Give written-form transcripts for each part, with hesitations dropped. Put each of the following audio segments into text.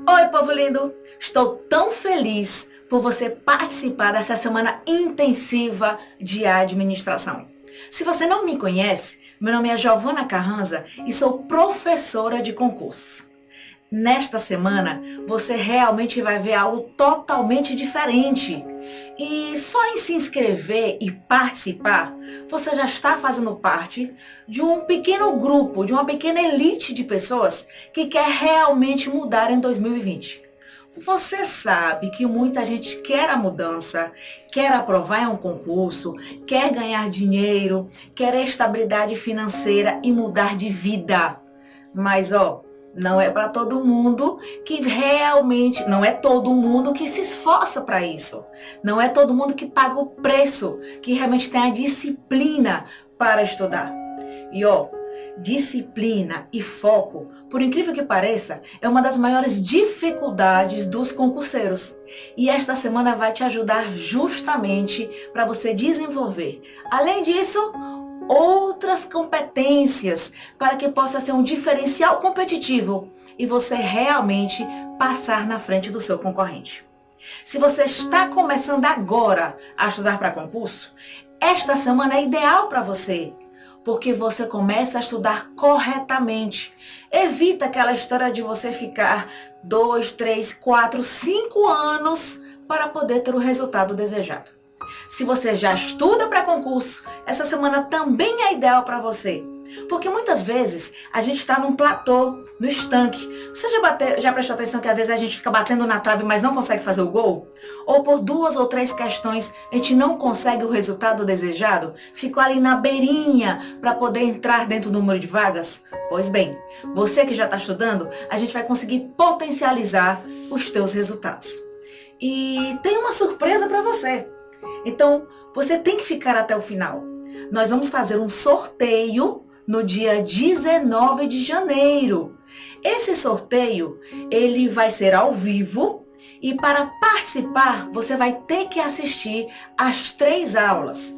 Oi, povo lindo! Estou tão feliz por você participar dessa semana intensiva de administração. Se você não me conhece, meu nome é Giovana Carranza e sou professora de concursos. Nesta semana, você realmente vai ver algo totalmente diferente. E só em se inscrever e participar, você já está fazendo parte de um pequeno grupo, de uma pequena elite de pessoas que quer realmente mudar em 2020. Você sabe que muita gente quer a mudança, quer aprovar em um concurso, quer ganhar dinheiro, quer estabilidade financeira e mudar de vida. Mas, não é para todo mundo que realmente, não é todo mundo que se esforça para isso. Não é todo mundo que paga o preço, que realmente tem a disciplina para estudar. E disciplina e foco, por incrível que pareça, é uma das maiores dificuldades dos concurseiros. E esta semana vai te ajudar justamente para você desenvolver. Além disso, outras competências para que possa ser um diferencial competitivo e você realmente passar na frente do seu concorrente. Se você está começando agora a estudar para concurso, esta semana é ideal para você, porque você começa a estudar corretamente. Evita aquela história de você ficar 2, 3, 4, 5 anos para poder ter o resultado desejado. Se você já estuda para concurso, essa semana também é ideal para você. Porque muitas vezes a gente está num platô, no estanque. Você já prestou atenção que às vezes a gente fica batendo na trave, mas não consegue fazer o gol? Ou por 2 ou 3 questões a gente não consegue o resultado desejado? Ficou ali na beirinha para poder entrar dentro do número de vagas? Pois bem, você que já está estudando, a gente vai conseguir potencializar os teus resultados. E tem uma surpresa para você. Então, você tem que ficar até o final. Nós vamos fazer um sorteio no dia 19 de janeiro. Esse sorteio, ele vai ser ao vivo e para participar, você vai ter que assistir às 3 aulas.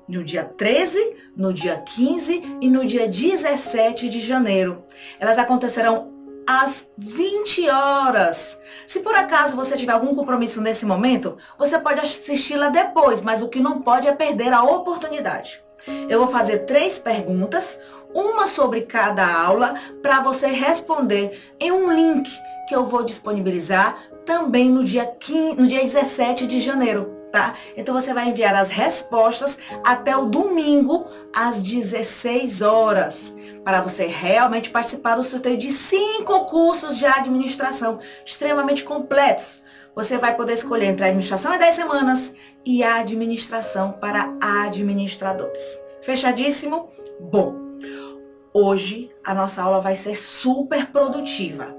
No dia 13, no dia 15 e no dia 17 de janeiro. Elas acontecerão às 20 horas. Se por acaso você tiver algum compromisso nesse momento, você pode assisti-la depois, mas o que não pode é perder a oportunidade. Eu vou fazer 3 perguntas, uma sobre cada aula, para você responder em um link que eu vou disponibilizar também no dia 17 de janeiro. Tá? Então você vai enviar as respostas até o domingo às 16 horas para você realmente participar do sorteio de 5 cursos de administração extremamente completos. Você vai poder escolher entre a administração em 10 semanas e a administração para administradores. Fechadíssimo? Bom, hoje a nossa aula vai ser super produtiva.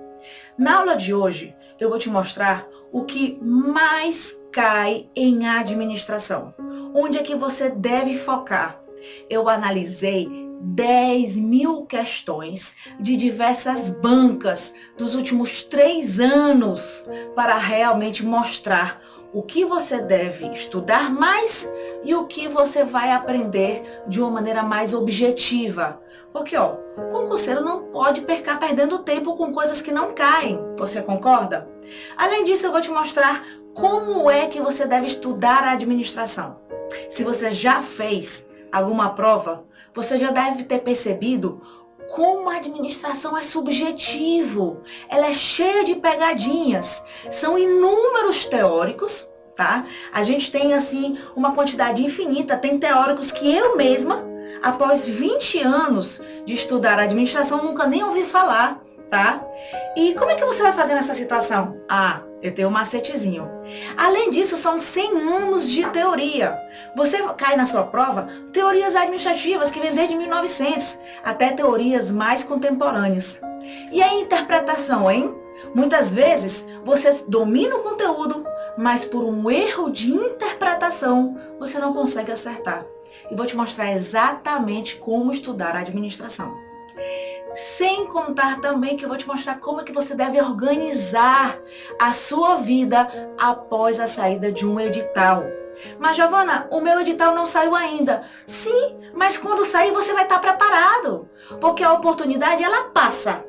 Na aula de hoje eu vou te mostrar o que mais cai em administração. Onde é que você deve focar? Eu analisei 10.000 questões de diversas bancas dos últimos 3 anos para realmente mostrar o que você deve estudar mais e o que você vai aprender de uma maneira mais objetiva. Porque, o concurseiro não pode ficar perdendo tempo com coisas que não caem. Você concorda? Além disso, eu vou te mostrar como é que você deve estudar a administração. Se você já fez alguma prova, você já deve ter percebido como a administração é subjetivo. Ela é cheia de pegadinhas. São inúmeros teóricos, tá? A gente tem, assim, uma quantidade infinita. Tem teóricos que eu mesma, após 20 anos de estudar a administração, nunca nem ouvi falar, tá? E como é que você vai fazer nessa situação? Eu tenho um macetezinho. Além disso, são 100 anos de teoria. Você cai na sua prova teorias administrativas que vêm desde 1900, até teorias mais contemporâneas. E a interpretação, hein? Muitas vezes, você domina o conteúdo, mas por um erro de interpretação, você não consegue acertar. E vou te mostrar exatamente como estudar a administração. Sem contar também que eu vou te mostrar como é que você deve organizar a sua vida após a saída de um edital. Mas, Giovana, o meu edital não saiu ainda. Sim, mas quando sair você vai estar preparado. Porque a oportunidade, ela passa.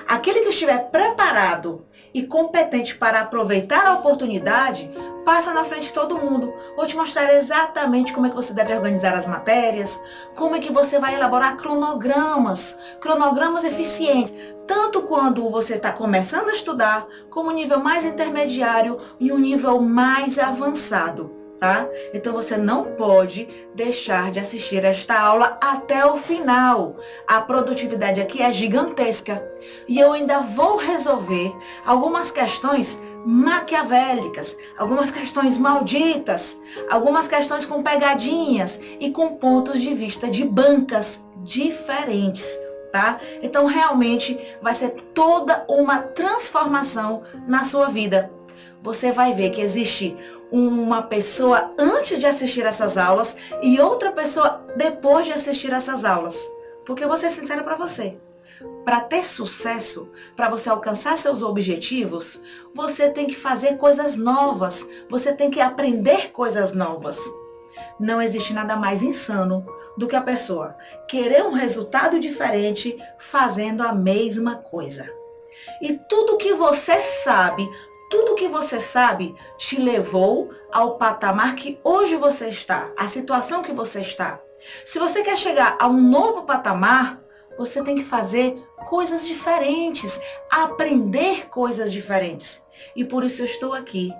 Aquele que estiver preparado e competente para aproveitar a oportunidade, passa na frente de todo mundo. Vou te mostrar exatamente como é que você deve organizar as matérias, como é que você vai elaborar cronogramas eficientes, tanto quando você está começando a estudar, como um nível mais intermediário e um nível mais avançado. Tá? Então você não pode deixar de assistir esta aula até o final. A produtividade aqui é gigantesca. E eu ainda vou resolver algumas questões maquiavélicas, algumas questões malditas, algumas questões com pegadinhas e com pontos de vista de bancas diferentes. Tá? Então realmente vai ser toda uma transformação na sua vida. Você vai ver que existe uma pessoa antes de assistir essas aulas e outra pessoa depois de assistir essas aulas. Porque eu vou ser sincera para você. Para ter sucesso, para você alcançar seus objetivos, você tem que fazer coisas novas. Você tem que aprender coisas novas. Não existe nada mais insano do que a pessoa querer um resultado diferente fazendo a mesma coisa. E tudo que você sabe te levou ao patamar que hoje você está, a situação que você está. Se você quer chegar a um novo patamar, você tem que fazer coisas diferentes, aprender coisas diferentes. E por isso eu estou aqui,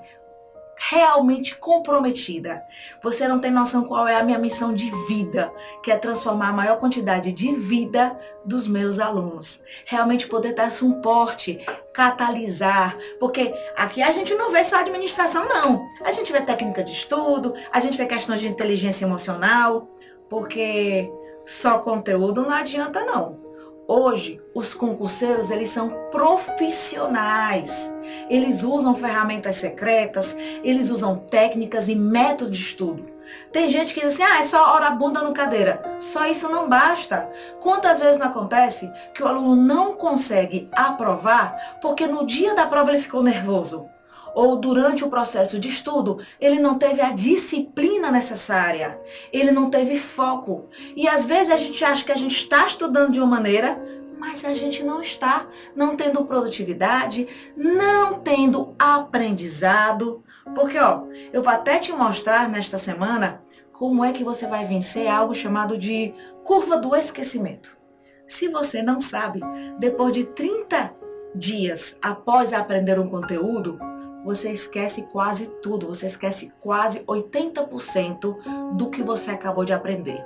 realmente comprometida. Você não tem noção qual é a minha missão de vida, que é transformar a maior quantidade de vida dos meus alunos. Realmente poder dar suporte, catalisar, porque aqui a gente não vê só administração, não. A gente vê técnica de estudo, a gente vê questões de inteligência emocional, porque só conteúdo não adianta, não. Hoje, os concurseiros, eles são profissionais. Eles usam ferramentas secretas, eles usam técnicas e métodos de estudo. Tem gente que diz assim, é só orar a bunda no cadeira. Só isso não basta. Quantas vezes não acontece que o aluno não consegue aprovar porque no dia da prova ele ficou nervoso? Ou durante o processo de estudo, ele não teve a disciplina necessária, ele não teve foco. E às vezes a gente acha que a gente está estudando de uma maneira, mas a gente não está, não tendo produtividade, não tendo aprendizado. Porque, eu vou até te mostrar nesta semana como é que você vai vencer algo chamado de curva do esquecimento. Se você não sabe, depois de 30 dias após aprender um conteúdo, você esquece quase tudo, você esquece quase 80% do que você acabou de aprender.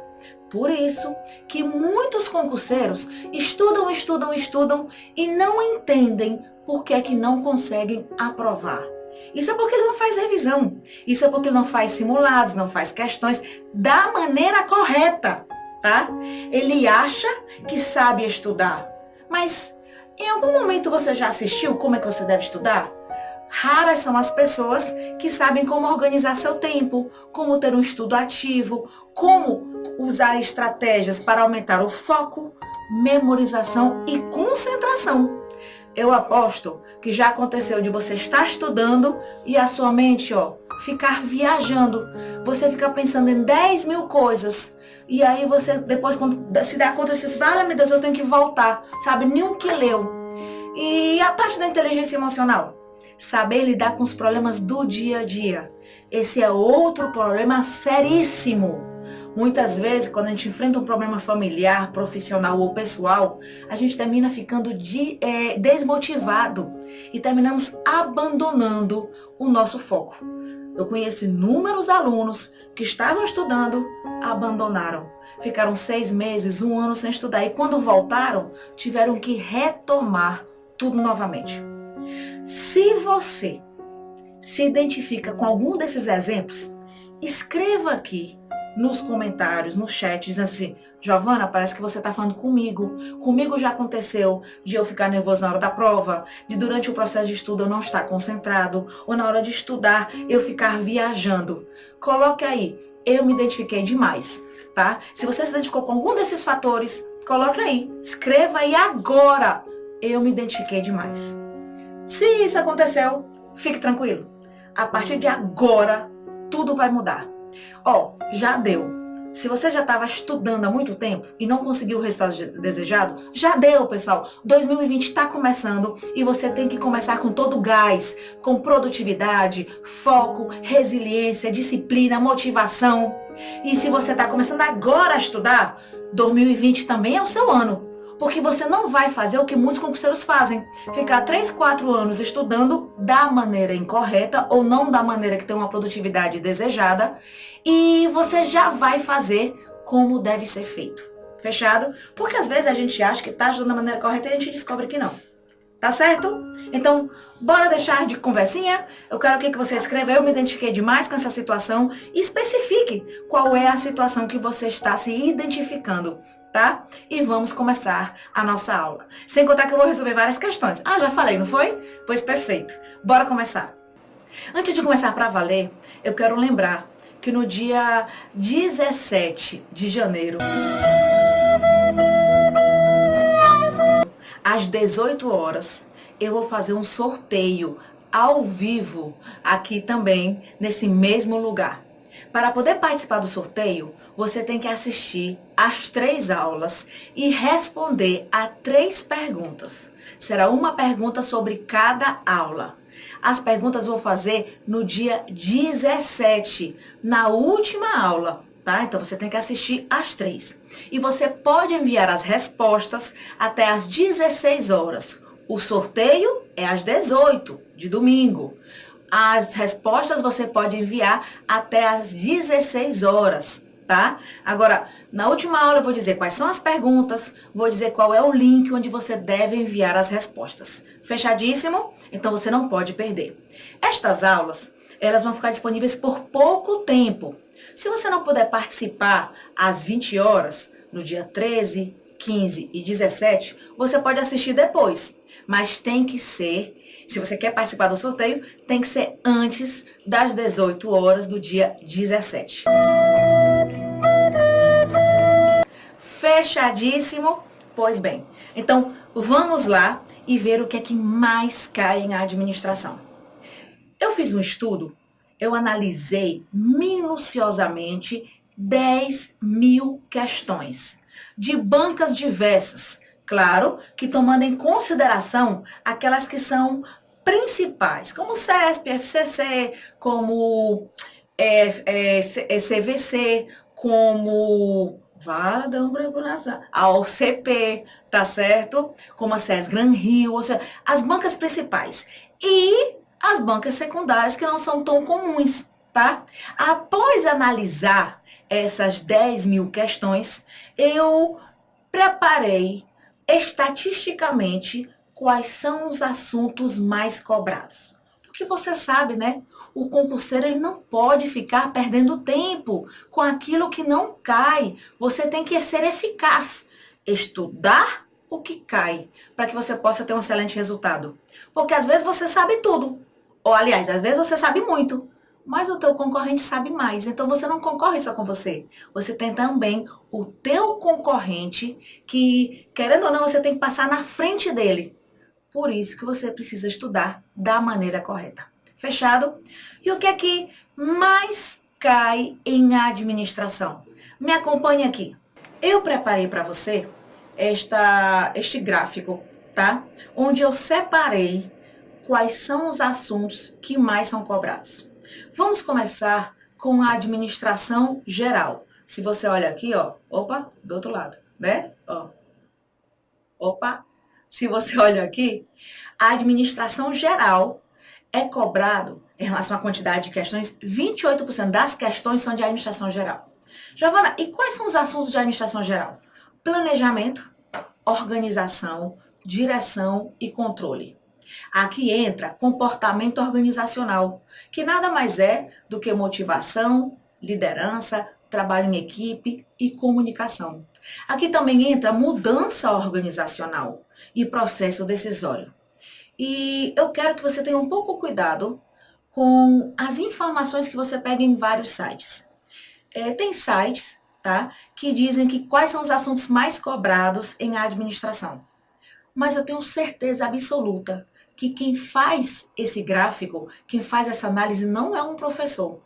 Por isso que muitos concurseiros estudam e não entendem por que é que não conseguem aprovar. Isso é porque ele não faz revisão, isso é porque ele não faz simulados, não faz questões da maneira correta, tá? Ele acha que sabe estudar, mas em algum momento você já assistiu como é que você deve estudar? Raras são as pessoas que sabem como organizar seu tempo, como ter um estudo ativo, como usar estratégias para aumentar o foco, memorização e concentração. Eu aposto que já aconteceu de você estar estudando e a sua mente, ficar viajando. Você fica pensando em 10 mil coisas. E aí você, depois, quando se dá conta, você diz, vale, meu Deus, eu tenho que voltar. Sabe, nem o que leu. E a parte da inteligência emocional? Saber lidar com os problemas do dia a dia. Esse é outro problema seríssimo. Muitas vezes, quando a gente enfrenta um problema familiar, profissional ou pessoal, a gente termina ficando desmotivado e terminamos abandonando o nosso foco. Eu conheço inúmeros alunos que estavam estudando, abandonaram. Ficaram 6 meses, 1 ano sem estudar e quando voltaram, tiveram que retomar tudo novamente. Se você se identifica com algum desses exemplos, escreva aqui nos comentários, no chat, dizendo assim, Giovana, parece que você está falando comigo. Comigo já aconteceu de eu ficar nervoso na hora da prova, de durante o processo de estudo eu não estar concentrado, ou na hora de estudar eu ficar viajando. Coloque aí, eu me identifiquei demais, tá? Se você se identificou com algum desses fatores, coloque aí, escreva aí agora, eu me identifiquei demais. Se isso aconteceu, fique tranquilo. A partir de agora, tudo vai mudar. Já deu. Se você já estava estudando há muito tempo e não conseguiu o resultado desejado, já deu, pessoal. 2020 está começando e você tem que começar com todo o gás, com produtividade, foco, resiliência, disciplina, motivação. E se você está começando agora a estudar, 2020 também é o seu ano. Porque você não vai fazer o que muitos concurseiros fazem. Ficar 3, 4 anos estudando da maneira incorreta ou não da maneira que tem uma produtividade desejada. E você já vai fazer como deve ser feito. Fechado? Porque às vezes a gente acha que está estudando da maneira correta e a gente descobre que não. Tá certo? Então, bora deixar de conversinha? Eu quero que você escreva, eu me identifiquei demais com essa situação e especifique qual é a situação que você está se identificando, tá? E vamos começar a nossa aula. Sem contar que eu vou resolver várias questões. Ah, já falei, não foi? Pois perfeito. Bora começar. Antes de começar para valer, eu quero lembrar que no dia 17 de janeiro, às 18 horas, eu vou fazer um sorteio ao vivo aqui também, nesse mesmo lugar. Para poder participar do sorteio, você tem que assistir às 3 aulas e responder a 3 perguntas. Será uma pergunta sobre cada aula. As perguntas eu vou fazer no dia 17, na última aula. Tá? Então você tem que assistir às 3. E você pode enviar as respostas até às 16 horas. O sorteio é às 18 de domingo. As respostas você pode enviar até às 16 horas, tá? Agora, na última aula eu vou dizer quais são as perguntas, vou dizer qual é o link onde você deve enviar as respostas. Fechadíssimo? Então você não pode perder. Estas aulas, elas vão ficar disponíveis por pouco tempo. Se você não puder participar às 20 horas, no dia 13, 15 e 17, você pode assistir depois. Mas tem que ser, se você quer participar do sorteio, tem que ser antes das 18 horas do dia 17. Fechadíssimo? Pois bem, então vamos lá e ver o que é que mais cai em administração. Eu fiz um estudo, eu analisei minuciosamente 10.000 questões de bancas diversas. Claro que tomando em consideração aquelas que são principais, como CESP, FCC, como CVC, como a OCP, tá certo? Como a SES Gran Rio, ou seja, as bancas principais. E as bancas secundárias que não são tão comuns, tá? Após analisar essas 10.000 questões, eu preparei estatisticamente quais são os assuntos mais cobrados. Porque você sabe, né? O concurseiro ele não pode ficar perdendo tempo com aquilo que não cai. Você tem que ser eficaz. Estudar o que cai, para que você possa ter um excelente resultado. Porque às vezes você sabe tudo. Ou, aliás, às vezes você sabe muito, mas o teu concorrente sabe mais. Então, você não concorre só com você. Você tem também o teu concorrente que, querendo ou não, você tem que passar na frente dele. Por isso que você precisa estudar da maneira correta. Fechado? E o que é que mais cai em administração? Me acompanhe aqui. Eu preparei para você este gráfico, tá? Onde eu separei quais são os assuntos que mais são cobrados. Vamos começar com a administração geral. Se você olha aqui, ó, opa, do outro lado, né? Ó. Opa, se você olha aqui, a administração geral é cobrado, em relação à quantidade de questões, 28% das questões são de administração geral. Giovana, e quais são os assuntos de administração geral? Planejamento, organização, direção e controle. Aqui entra comportamento organizacional, que nada mais é do que motivação, liderança, trabalho em equipe e comunicação. Aqui também entra mudança organizacional e processo decisório. E eu quero que você tenha um pouco cuidado com as informações que você pega em vários sites. Tem sites, tá, que dizem que quais são os assuntos mais cobrados em administração. Mas eu tenho certeza absoluta que quem faz esse gráfico, quem faz essa análise não é um professor.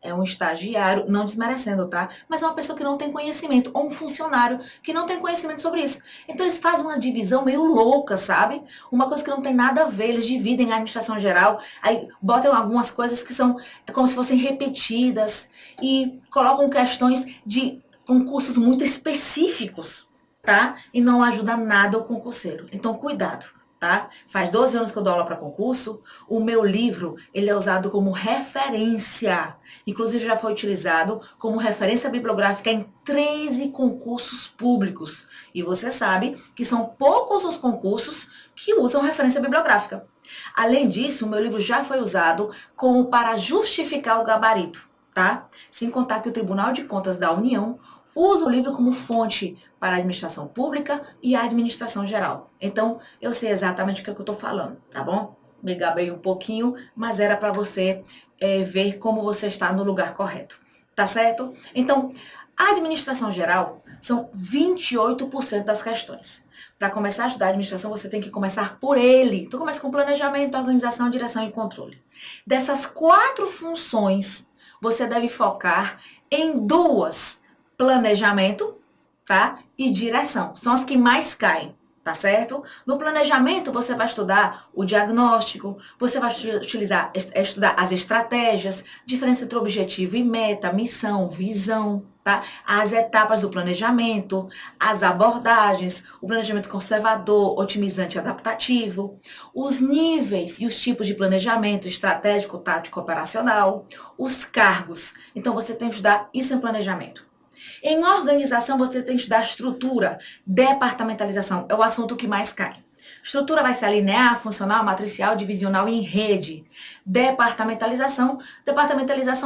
é um estagiário, não desmerecendo, tá? Mas é uma pessoa que não tem conhecimento, ou um funcionário que não tem conhecimento sobre isso. Então eles fazem uma divisão meio louca, sabe? Uma coisa que não tem nada a ver, eles dividem a administração geral, aí botam algumas coisas que são como se fossem repetidas e colocam questões de concursos muito específicos, tá? E não ajuda nada o concurseiro. Então cuidado. Tá? Faz 12 anos que eu dou aula para concurso. O meu livro, ele é usado como referência. Inclusive, já foi utilizado como referência bibliográfica em 13 concursos públicos. E você sabe que são poucos os concursos que usam referência bibliográfica. Além disso, o meu livro já foi usado como para justificar o gabarito, tá? Sem contar que o Tribunal de Contas da União usa o livro como fonte para a administração pública e a administração geral. Então, eu sei exatamente o que eu estou falando, tá bom? Me gabei um pouquinho, mas era para você ver como você está no lugar correto, tá certo? Então, a administração geral são 28% das questões. Para começar a estudar administração, você tem que começar por ele. Então, começa com planejamento, organização, direção e controle. Dessas 4 funções, você deve focar em 2: planejamento, tá? E direção. São as que mais caem, tá certo? No planejamento, você vai estudar o diagnóstico, você vai estudar as estratégias, diferença entre objetivo e meta, missão, visão, tá? As etapas do planejamento, as abordagens, o planejamento conservador, otimizante e adaptativo, os níveis e os tipos de planejamento estratégico, tático, operacional, os cargos. Então, você tem que estudar isso em planejamento. Em organização, você tem que estudar estrutura, departamentalização, é o assunto que mais cai. Estrutura vai ser linear, funcional, matricial, divisional e em rede. Departamentalização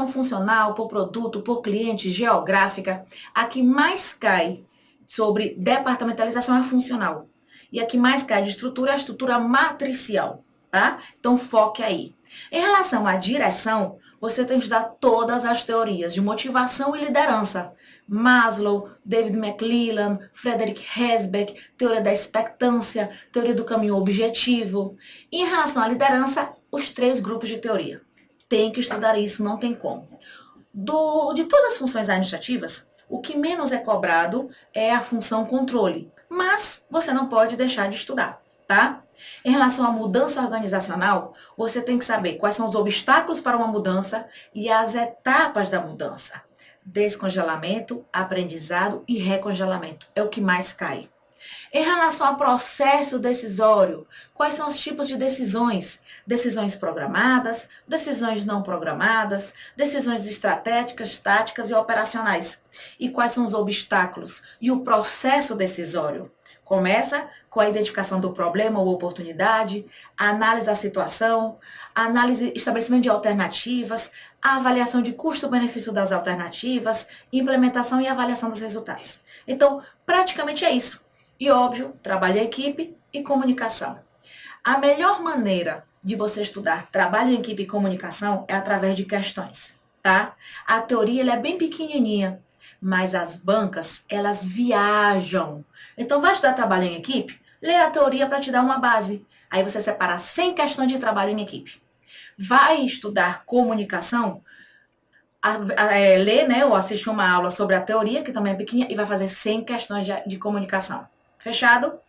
funcional, por produto, por cliente, geográfica. A que mais cai sobre departamentalização é funcional. E a que mais cai de estrutura é a estrutura matricial, tá? Então foque aí. Em relação à direção, você tem que estudar todas as teorias de motivação e liderança. Maslow, David McClelland, Frederick Hesbeck, teoria da expectância, teoria do caminho objetivo. E em relação à liderança, os 3 grupos de teoria. Tem que estudar isso, não tem como. De todas as funções administrativas, o que menos é cobrado é a função controle. Mas você não pode deixar de estudar, tá? Em relação à mudança organizacional, você tem que saber quais são os obstáculos para uma mudança e as etapas da mudança. Descongelamento, aprendizado e recongelamento. É o que mais cai. Em relação ao processo decisório, quais são os tipos de decisões? Decisões programadas, decisões não programadas, decisões estratégicas, táticas e operacionais. E quais são os obstáculos? E o processo decisório? Começa com a identificação do problema ou oportunidade, a análise da situação, a análise, estabelecimento de alternativas, a avaliação de custo-benefício das alternativas, implementação e avaliação dos resultados. Então, praticamente é isso. E óbvio, trabalho em equipe e comunicação. A melhor maneira de você estudar trabalho em equipe e comunicação é através de questões, tá? A teoria ela é bem pequenininha, mas as bancas, elas viajam. Então, vai estudar trabalho em equipe? Lê a teoria para te dar uma base. Aí você separa 100 questões de trabalho em equipe. Vai estudar comunicação? Ler, né, ou assistir uma aula sobre a teoria, que também é pequena, e vai fazer 100 questões de comunicação. Fechado?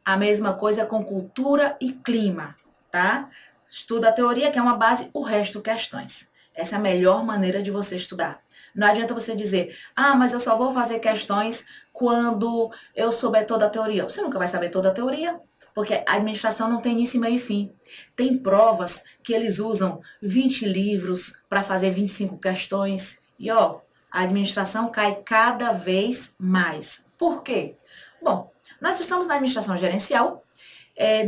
A mesma coisa com cultura e clima, tá? Estuda a teoria, que é uma base, o resto questões. Essa é a melhor maneira de você estudar. Não adianta você dizer, mas eu só vou fazer questões quando eu souber toda a teoria. Você nunca vai saber toda a teoria, porque a administração não tem início, meio e fim. Tem provas que eles usam 20 livros para fazer 25 questões. E a administração cai cada vez mais. Por quê? Bom, nós estamos na administração gerencial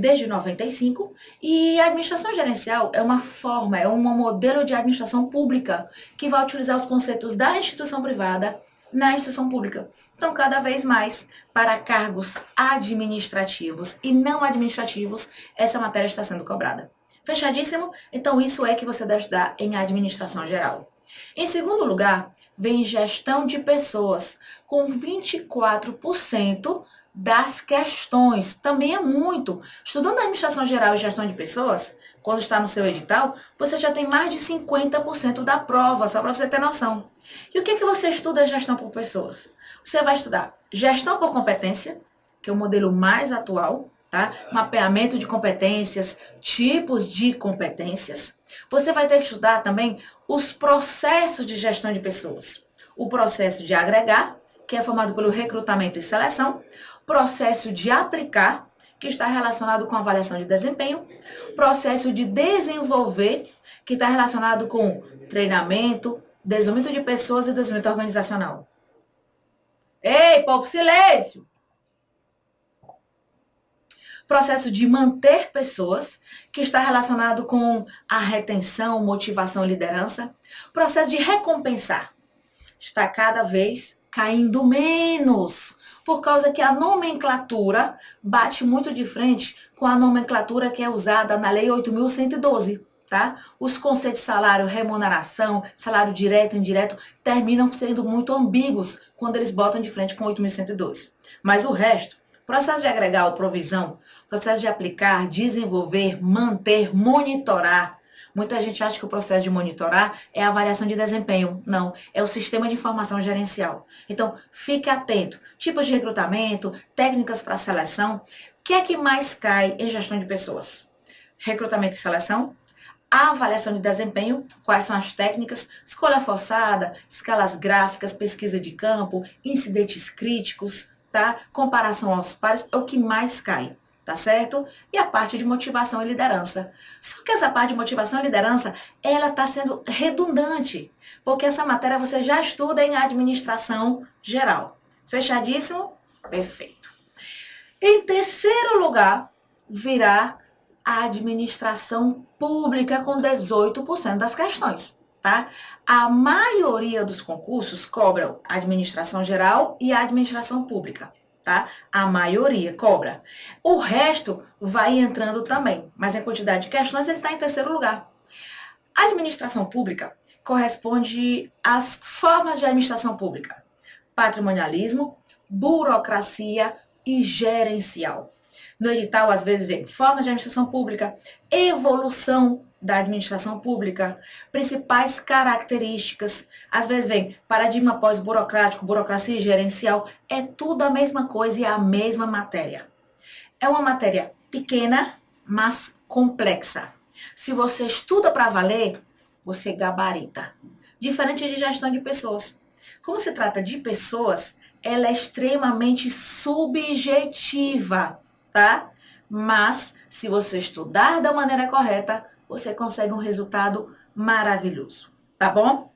desde 95 e a administração gerencial é uma forma, é um modelo de administração pública que vai utilizar os conceitos da instituição privada na instituição pública. Então, cada vez mais, para cargos administrativos e não administrativos, essa matéria está sendo cobrada. Fechadíssimo? Então, isso é que você deve estudar em administração geral. Em segundo lugar, vem gestão de pessoas, com 24% das questões. Também é muito. Estudando administração geral e gestão de pessoas, quando está no seu edital, você já tem mais de 50% da prova, só para você ter noção. E o que você estuda em gestão por pessoas? Você vai estudar gestão por competência, que é o modelo mais atual, tá? Mapeamento de competências, tipos de competências. Você vai ter que estudar também os processos de gestão de pessoas. O processo de agregar, que é formado pelo recrutamento e seleção, processo de aplicar, que está relacionado com avaliação de desempenho, processo de desenvolver, que está relacionado com treinamento, desenvolvimento de pessoas e desenvolvimento organizacional. Ei, povo, silêncio! Processo de manter pessoas, que está relacionado com a retenção, motivação e liderança. Processo de recompensar, está cada vez caindo menos, por causa que a nomenclatura bate muito de frente com a nomenclatura que é usada na Lei 8.112, tá? Os conceitos de salário, remuneração, salário direto e indireto terminam sendo muito ambíguos quando eles botam de frente com 8.112. Mas o resto, processo de agregar ou provisão, processo de aplicar, desenvolver, manter, monitorar. Muita gente acha que o processo de monitorar é a avaliação de desempenho. Não, é o sistema de informação gerencial. Então, fique atento. Tipos de recrutamento, técnicas para seleção. O que é que mais cai em gestão de pessoas? Recrutamento e seleção. A avaliação de desempenho, quais são as técnicas, escolha forçada, escalas gráficas, pesquisa de campo, incidentes críticos, tá? Comparação aos pares, é o que mais cai. Tá certo? E a parte de motivação e liderança. Só que essa parte de motivação e liderança, ela está sendo redundante, porque essa matéria você já estuda em administração geral. Fechadíssimo? Perfeito. Em terceiro lugar, virá a administração pública com 18% das questões, tá? A maioria dos concursos cobram a administração geral e a administração pública. Tá? A maioria cobra. O resto vai entrando também, mas em quantidade de questões ele está em terceiro lugar. A administração pública corresponde às formas de administração pública: patrimonialismo, burocracia e gerencial. No edital, às vezes, vem formas de administração pública, evolução da administração pública, principais características. Às vezes vem paradigma pós-burocrático, burocracia gerencial. É tudo a mesma coisa e a mesma matéria. É uma matéria pequena, mas complexa. Se você estuda para valer, você gabarita. Diferente de gestão de pessoas. Como se trata de pessoas, ela é extremamente subjetiva, tá? Mas, se você estudar da maneira correta, você consegue um resultado maravilhoso, tá bom?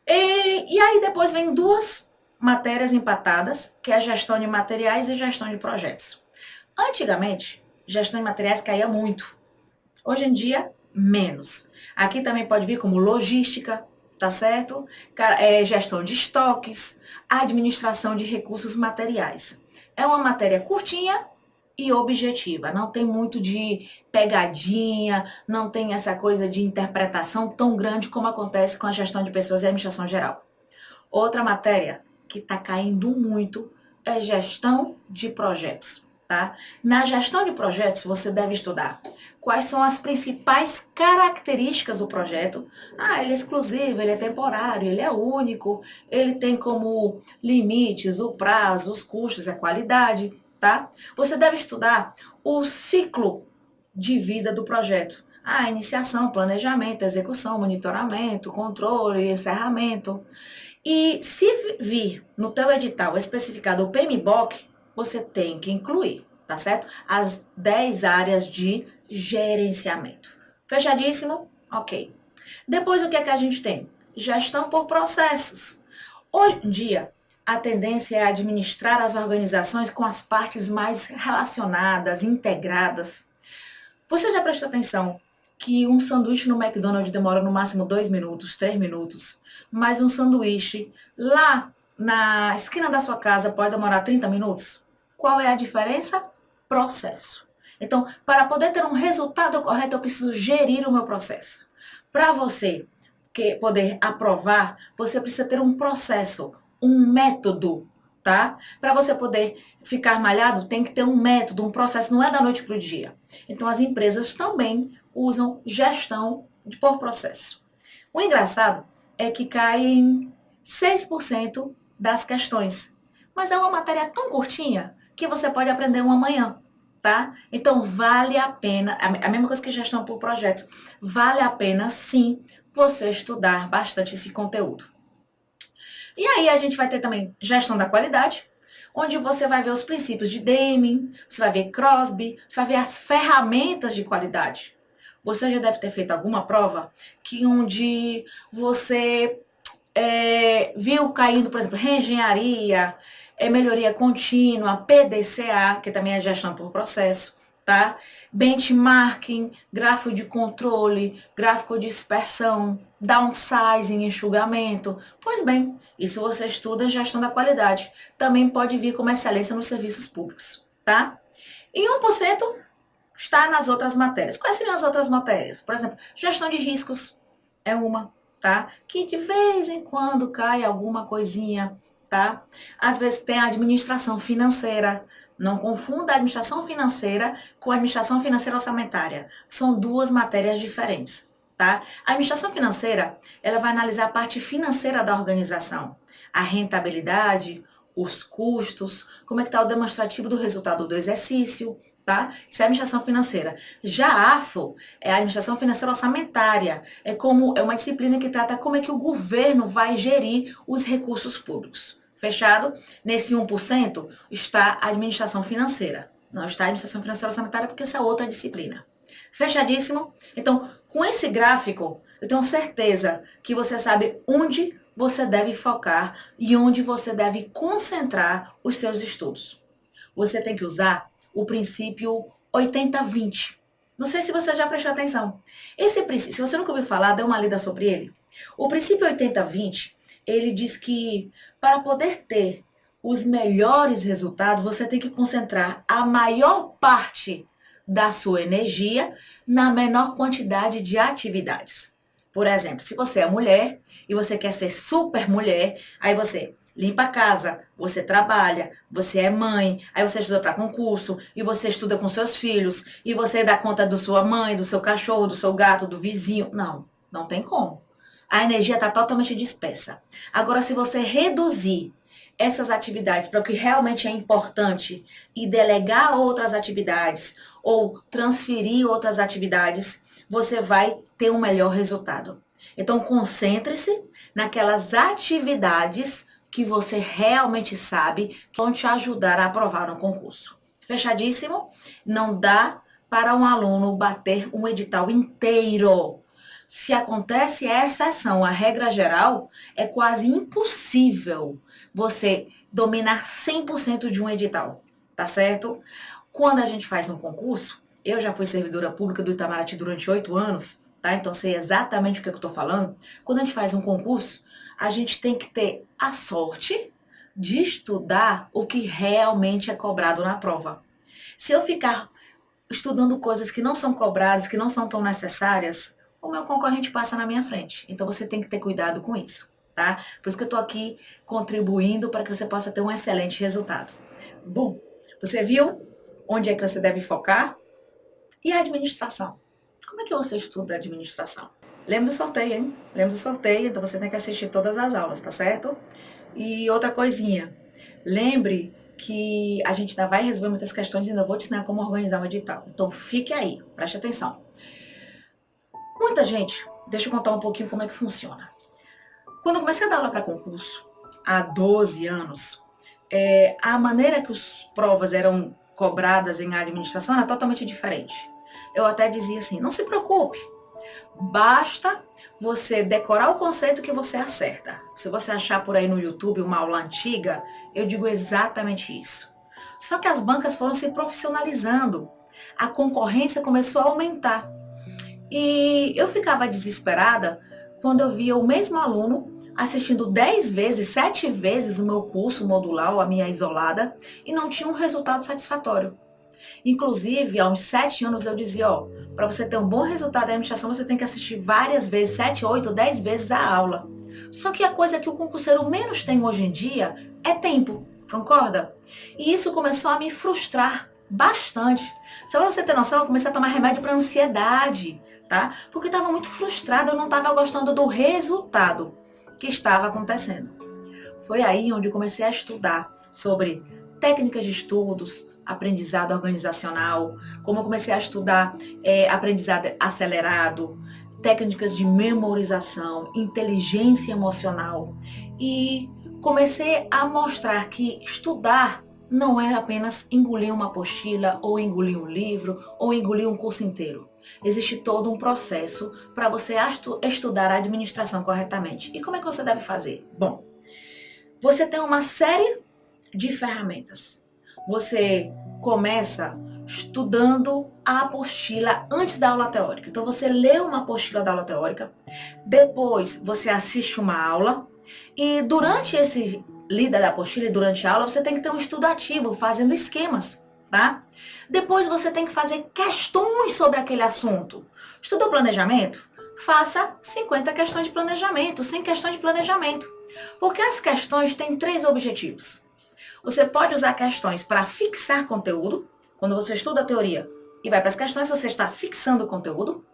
E aí depois vem duas matérias empatadas, que é a gestão de materiais e gestão de projetos. Antigamente, gestão de materiais caía muito. Hoje em dia, menos. Aqui também pode vir como logística, tá certo? Gestão de estoques, administração de recursos materiais. É uma matéria curtinha e objetiva. Não tem muito de pegadinha, não tem essa coisa de interpretação tão grande como acontece com a gestão de pessoas e a administração geral. Outra matéria que está caindo muito é gestão de projetos, tá? Na gestão de projetos, você deve estudar quais são as principais características do projeto. Ele é exclusivo, ele é temporário, ele é único, ele tem como limites o prazo, os custos e a qualidade, tá? Você deve estudar o ciclo de vida do projeto. Iniciação, planejamento, execução, monitoramento, controle, encerramento. E se vir no teu edital especificado o PMBOK, você tem que incluir, tá certo? As 10 áreas de gerenciamento. Fechadíssimo? Ok. Depois o que é que a gente tem? Gestão por processos. Hoje em dia, a tendência é administrar as organizações com as partes mais relacionadas, integradas. Você já prestou atenção que um sanduíche no McDonald's demora no máximo 2 minutos, 3 minutos, mas um sanduíche lá na esquina da sua casa pode demorar 30 minutos? Qual é a diferença? Processo. Então, para poder ter um resultado correto, eu preciso gerir o meu processo. Para você poder aprovar, você precisa ter um processo, um método tá? Para você poder ficar malhado, tem que ter um método, um processo, não é da noite para o dia. Então, as empresas também usam gestão por processo. O engraçado é que cai em 6% das questões. Mas é uma matéria tão curtinha que você pode aprender uma manhã, tá? Então, vale a pena, a mesma coisa que gestão por projeto, vale a pena, sim, você estudar bastante esse conteúdo. E aí a gente vai ter também gestão da qualidade, onde você vai ver os princípios de Deming, você vai ver Crosby, você vai ver as ferramentas de qualidade. Você já deve ter feito alguma prova que onde você viu caindo, por exemplo, reengenharia, melhoria contínua, PDCA, que também é gestão por processo, tá? Benchmarking, gráfico de controle, gráfico de dispersão, downsizing, enxugamento. Pois bem, isso você estuda em gestão da qualidade. Também pode vir como excelência nos serviços públicos, tá? E 1% está nas outras matérias. Quais seriam as outras matérias? Por exemplo, gestão de riscos é uma, tá? Que de vez em quando cai alguma coisinha, tá? Às vezes tem a administração financeira. Não confunda a administração financeira com a administração financeira orçamentária. São duas matérias diferentes, tá? A administração financeira, ela vai analisar a parte financeira da organização, a rentabilidade, os custos, como é que está o demonstrativo do resultado do exercício, tá? Isso é a administração financeira. Já a AFO é a administração financeira orçamentária. É uma disciplina que trata como é que o governo vai gerir os recursos públicos. Fechado? Nesse 1% está a administração financeira. Não está a administração financeira orçamentária porque essa é outra disciplina. Fechadíssimo? Então, com esse gráfico, eu tenho certeza que você sabe onde você deve focar e onde você deve concentrar os seus estudos. Você tem que usar o princípio 80-20. Não sei se você já prestou atenção. Esse princípio, se você nunca ouviu falar, dê uma lida sobre ele. O princípio 80-20, ele diz que para poder ter os melhores resultados, você tem que concentrar a maior parte da sua energia na menor quantidade de atividades. Por exemplo, se você é mulher e você quer ser super mulher, aí você limpa a casa, você trabalha, você é mãe, aí você estuda para concurso, e você estuda com seus filhos, e você dá conta da sua mãe, do seu cachorro, do seu gato, do vizinho. Não, não tem como. A energia está totalmente dispersa. Agora, se você reduzir essas atividades para o que realmente é importante e delegar outras atividades ou transferir outras atividades, você vai ter um melhor resultado. Então, concentre-se naquelas atividades que você realmente sabe que vão te ajudar a aprovar um concurso. Fechadíssimo? Não dá para um aluno bater um edital inteiro. Se acontece é exceção, a regra geral é quase impossível você dominar 100% de um edital, tá certo? Quando a gente faz um concurso, eu já fui servidora pública do Itamaraty durante 8 anos, tá? Então sei exatamente o que eu estou falando. Quando a gente faz um concurso, a gente tem que ter a sorte de estudar o que realmente é cobrado na prova. Se eu ficar estudando coisas que não são cobradas, que não são tão necessárias, o meu concorrente passa na minha frente. Então você tem que ter cuidado com isso, tá? Por isso que eu tô aqui contribuindo para que você possa ter um excelente resultado. Bom, você viu onde é que você deve focar? E a administração? Como é que você estuda a administração? Lembra do sorteio, hein? Lembra do sorteio, então você tem que assistir todas as aulas, tá certo? E outra coisinha, lembre que a gente ainda vai resolver muitas questões e ainda vou te ensinar como organizar um edital. Então fique aí, preste atenção. Muita gente, deixa eu contar um pouquinho como é que funciona. Quando eu comecei a dar aula para concurso, há 12 anos, a maneira que as provas eram cobradas em administração era totalmente diferente. Eu até dizia assim, não se preocupe, basta você decorar o conceito que você acerta. Se você achar por aí no YouTube uma aula antiga, eu digo exatamente isso. Só que as bancas foram se profissionalizando, a concorrência começou a aumentar. E eu ficava desesperada quando eu via o mesmo aluno assistindo 10 vezes, 7 vezes o meu curso modular, ou a minha isolada, e não tinha um resultado satisfatório. Inclusive, há uns 7 anos eu dizia, para você ter um bom resultado da administração, você tem que assistir várias vezes, 7, 8, 10 vezes a aula. Só que a coisa que o concurseiro menos tem hoje em dia é tempo. Concorda? E isso começou a me frustrar bastante. Só pra você ter noção, eu comecei a tomar remédio para ansiedade, tá? Porque eu estava muito frustrada, eu não estava gostando do resultado que estava acontecendo. Foi aí onde eu comecei a estudar sobre técnicas de estudos, aprendizado organizacional, como eu comecei a estudar aprendizado acelerado, técnicas de memorização, inteligência emocional e comecei a mostrar que estudar não é apenas engolir uma apostila ou engolir um livro ou engolir um curso inteiro. Existe todo um processo para você estudar a administração corretamente. E como é que você deve fazer? Bom, você tem uma série de ferramentas. Você começa estudando a apostila antes da aula teórica. Então você lê uma apostila da aula teórica, depois você assiste uma aula e durante esse lida da apostila e durante a aula você tem que ter um estudo ativo, fazendo esquemas, tá? Depois você tem que fazer questões sobre aquele assunto. Estudou planejamento? Faça 50 questões de planejamento, 100 questões de planejamento. Porque as questões têm 3 objetivos. Você pode usar questões para fixar conteúdo. Quando você estuda a teoria e vai para as questões, você está fixando o conteúdo.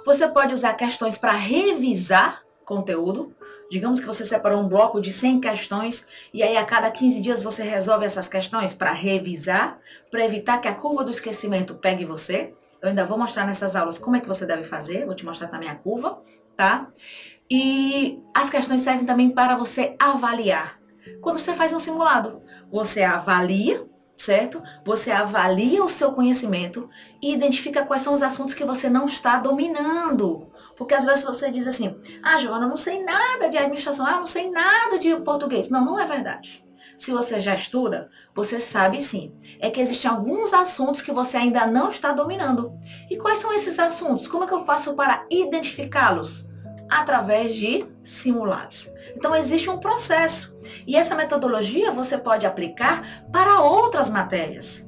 Você pode usar questões para revisar conteúdo. Digamos que você separou um bloco de 100 questões e aí a cada 15 dias você resolve essas questões para revisar, para evitar que a curva do esquecimento pegue você. Eu ainda vou mostrar nessas aulas como é que você deve fazer. Vou te mostrar também a curva, tá? E as questões servem também para você avaliar. Quando você faz um simulado, você avalia, certo? Você avalia o seu conhecimento e identifica quais são os assuntos que você não está dominando. Porque às vezes você diz assim, Giovana, eu não sei nada de administração, eu não sei nada de português. Não, não é verdade. Se você já estuda, você sabe sim. É que existem alguns assuntos que você ainda não está dominando. E quais são esses assuntos? Como é que eu faço para identificá-los? Através de simulados. Então existe um processo e essa metodologia você pode aplicar para outras matérias.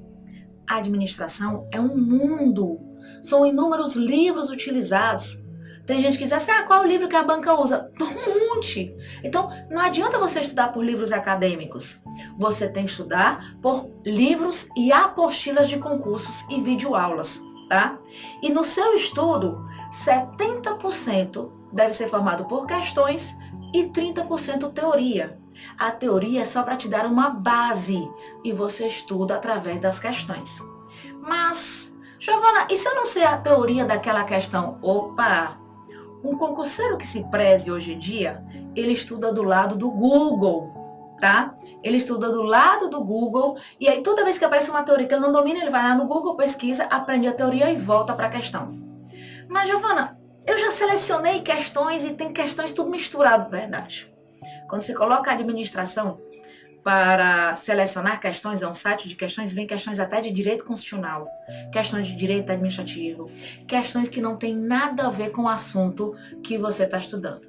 A administração é um mundo, são inúmeros livros utilizados. Tem gente que diz assim, qual o livro que a banca usa? Um monte. Então não adianta você estudar por livros acadêmicos, você tem que estudar por livros e apostilas de concursos e videoaulas, tá? E no seu estudo, 70% deve ser formado por questões e 30% teoria. A teoria é só para te dar uma base e você estuda através das questões. Mas, Giovana, e se eu não sei a teoria daquela questão? Opa! Um concurseiro que se preze hoje em dia, ele estuda do lado do Google, tá? Ele estuda do lado do Google e aí toda vez que aparece uma teoria que ele não domina, ele vai lá no Google, pesquisa, aprende a teoria e volta para a questão. Mas, Giovana, eu já selecionei questões e tem questões tudo misturado, verdade. Quando você coloca a administração para selecionar questões, é um site de questões, vem questões até de direito constitucional, questões de direito administrativo, questões que não tem nada a ver com o assunto que você está estudando.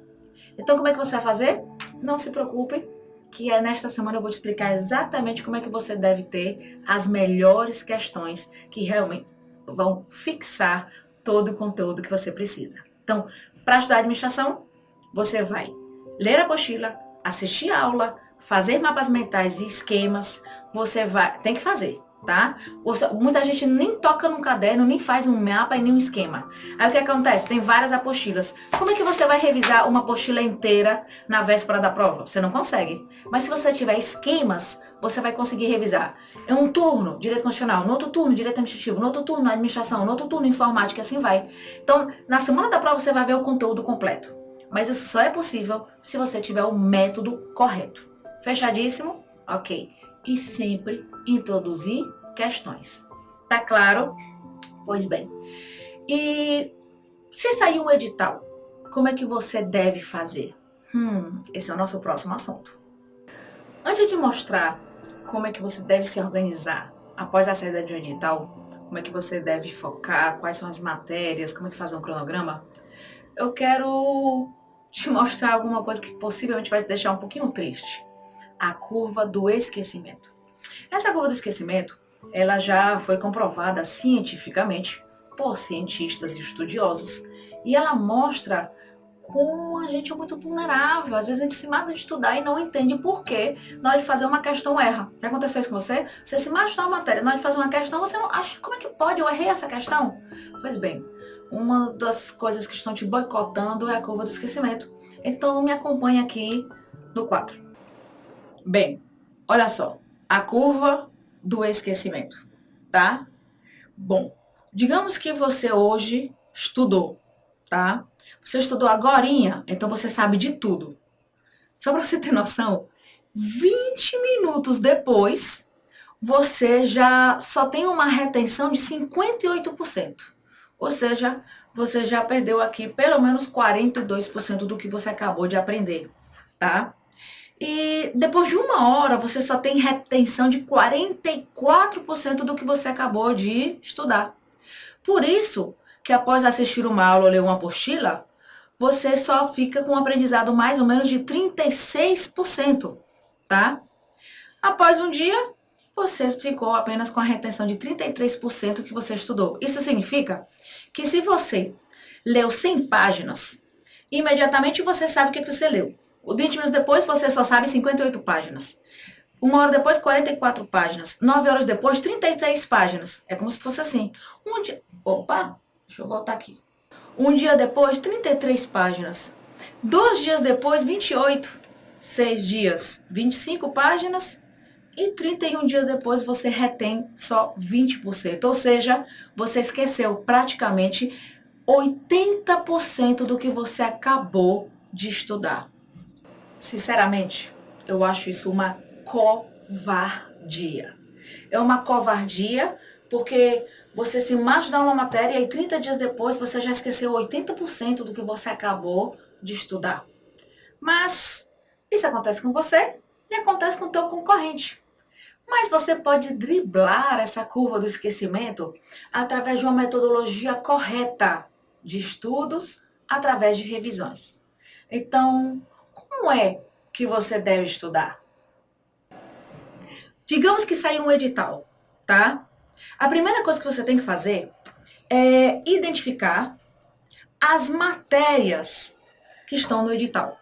Então, como é que você vai fazer? Não se preocupe, que nesta semana eu vou te explicar exatamente como é que você deve ter as melhores questões que realmente vão fixar todo o conteúdo que você precisa. Então, para estudar administração, você vai ler a apostila, assistir a aula, fazer mapas mentais e esquemas, tem que fazer, tá? Muita gente nem toca num caderno, nem faz um mapa e nem um esquema. Aí o que acontece? Tem várias apostilas. Como é que você vai revisar uma apostila inteira na véspera da prova? Você não consegue. Mas se você tiver esquemas, você vai conseguir revisar. É um turno, direito constitucional, no outro turno, direito administrativo, no outro turno, administração, no outro turno, informática, assim vai. Então, na semana da prova, você vai ver o conteúdo completo. Mas isso só é possível se você tiver o método correto. Fechadíssimo? Ok. E sempre introduzir questões. Tá claro? Pois bem. E se sair um edital, como é que você deve fazer? Esse é o nosso próximo assunto. Antes de mostrar como é que você deve se organizar após a saída de um edital, como é que você deve focar, quais são as matérias, como é que fazer um cronograma, eu quero te mostrar alguma coisa que possivelmente vai te deixar um pouquinho triste. A curva do esquecimento. Essa curva do esquecimento, ela já foi comprovada cientificamente por cientistas e estudiosos e ela mostra como a gente é muito vulnerável. Às vezes a gente se mata de estudar e não entende por quê. Na hora de fazer uma questão, erra. Já aconteceu isso com você? Você se mata de estudar uma matéria, na hora de fazer uma questão, você não acha, como é que pode? Eu errei essa questão? Pois bem, uma das coisas que estão te boicotando é a curva do esquecimento. Então me acompanha aqui no quadro. Bem, olha só, a curva do esquecimento, tá? Bom, digamos que você hoje estudou, tá? Você estudou agorinha, então você sabe de tudo. Só para você ter noção, 20 minutos depois, você já só tem uma retenção de 58%. Ou seja, você já perdeu aqui pelo menos 42% do que você acabou de aprender, tá? E depois de uma hora, você só tem retenção de 44% do que você acabou de estudar. Por isso que após assistir uma aula ou ler uma apostila, você só fica com um aprendizado mais ou menos de 36%, tá? Após um dia, você ficou apenas com a retenção de 33% que você estudou. Isso significa que se você leu 100 páginas, imediatamente você sabe o que você leu. 20 minutos depois, você só sabe 58 páginas. Uma hora depois, 44 páginas. 9 horas depois, 33 páginas. É como se fosse assim. Um dia... Opa, deixa eu voltar aqui. Um dia depois, 33 páginas. 2 dias depois, 28. 6 dias, 25 páginas. E 31 dias depois, você retém só 20%. Ou seja, você esqueceu praticamente 80% do que você acabou de estudar. Sinceramente, eu acho isso uma covardia. É uma covardia porque você se mata de dar uma matéria e 30 dias depois você já esqueceu 80% do que você acabou de estudar. Mas isso acontece com você e acontece com o teu concorrente. Mas você pode driblar essa curva do esquecimento através de uma metodologia correta de estudos, através de revisões. Então, como é que você deve estudar? Digamos que saiu um edital, tá? A primeira coisa que você tem que fazer é identificar as matérias que estão no edital.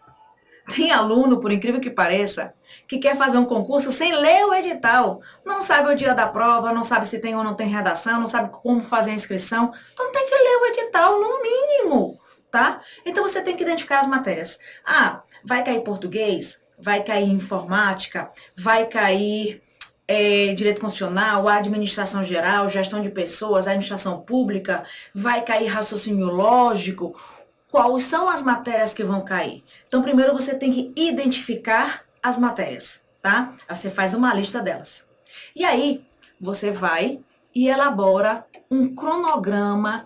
Tem aluno, por incrível que pareça, que quer fazer um concurso sem ler o edital. Não sabe o dia da prova, não sabe se tem ou não tem redação, não sabe como fazer a inscrição. Então tem que ler o edital, no mínimo, tá? Então você tem que identificar as matérias. Ah, vai cair português, vai cair informática, vai cair direito constitucional, administração geral, gestão de pessoas, administração pública, vai cair raciocínio lógico. Quais são as matérias que vão cair? Então, primeiro você tem que identificar as matérias, tá? Aí você faz uma lista delas. E aí, você vai e elabora um cronograma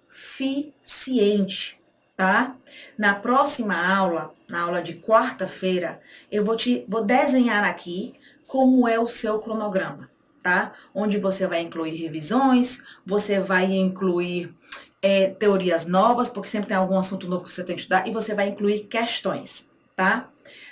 eficiente, tá? Na próxima aula, na aula de quarta-feira, eu vou desenhar aqui como é o seu cronograma, tá? Onde você vai incluir revisões, você vai incluir teorias novas, porque sempre tem algum assunto novo que você tem que estudar, e você vai incluir questões, tá?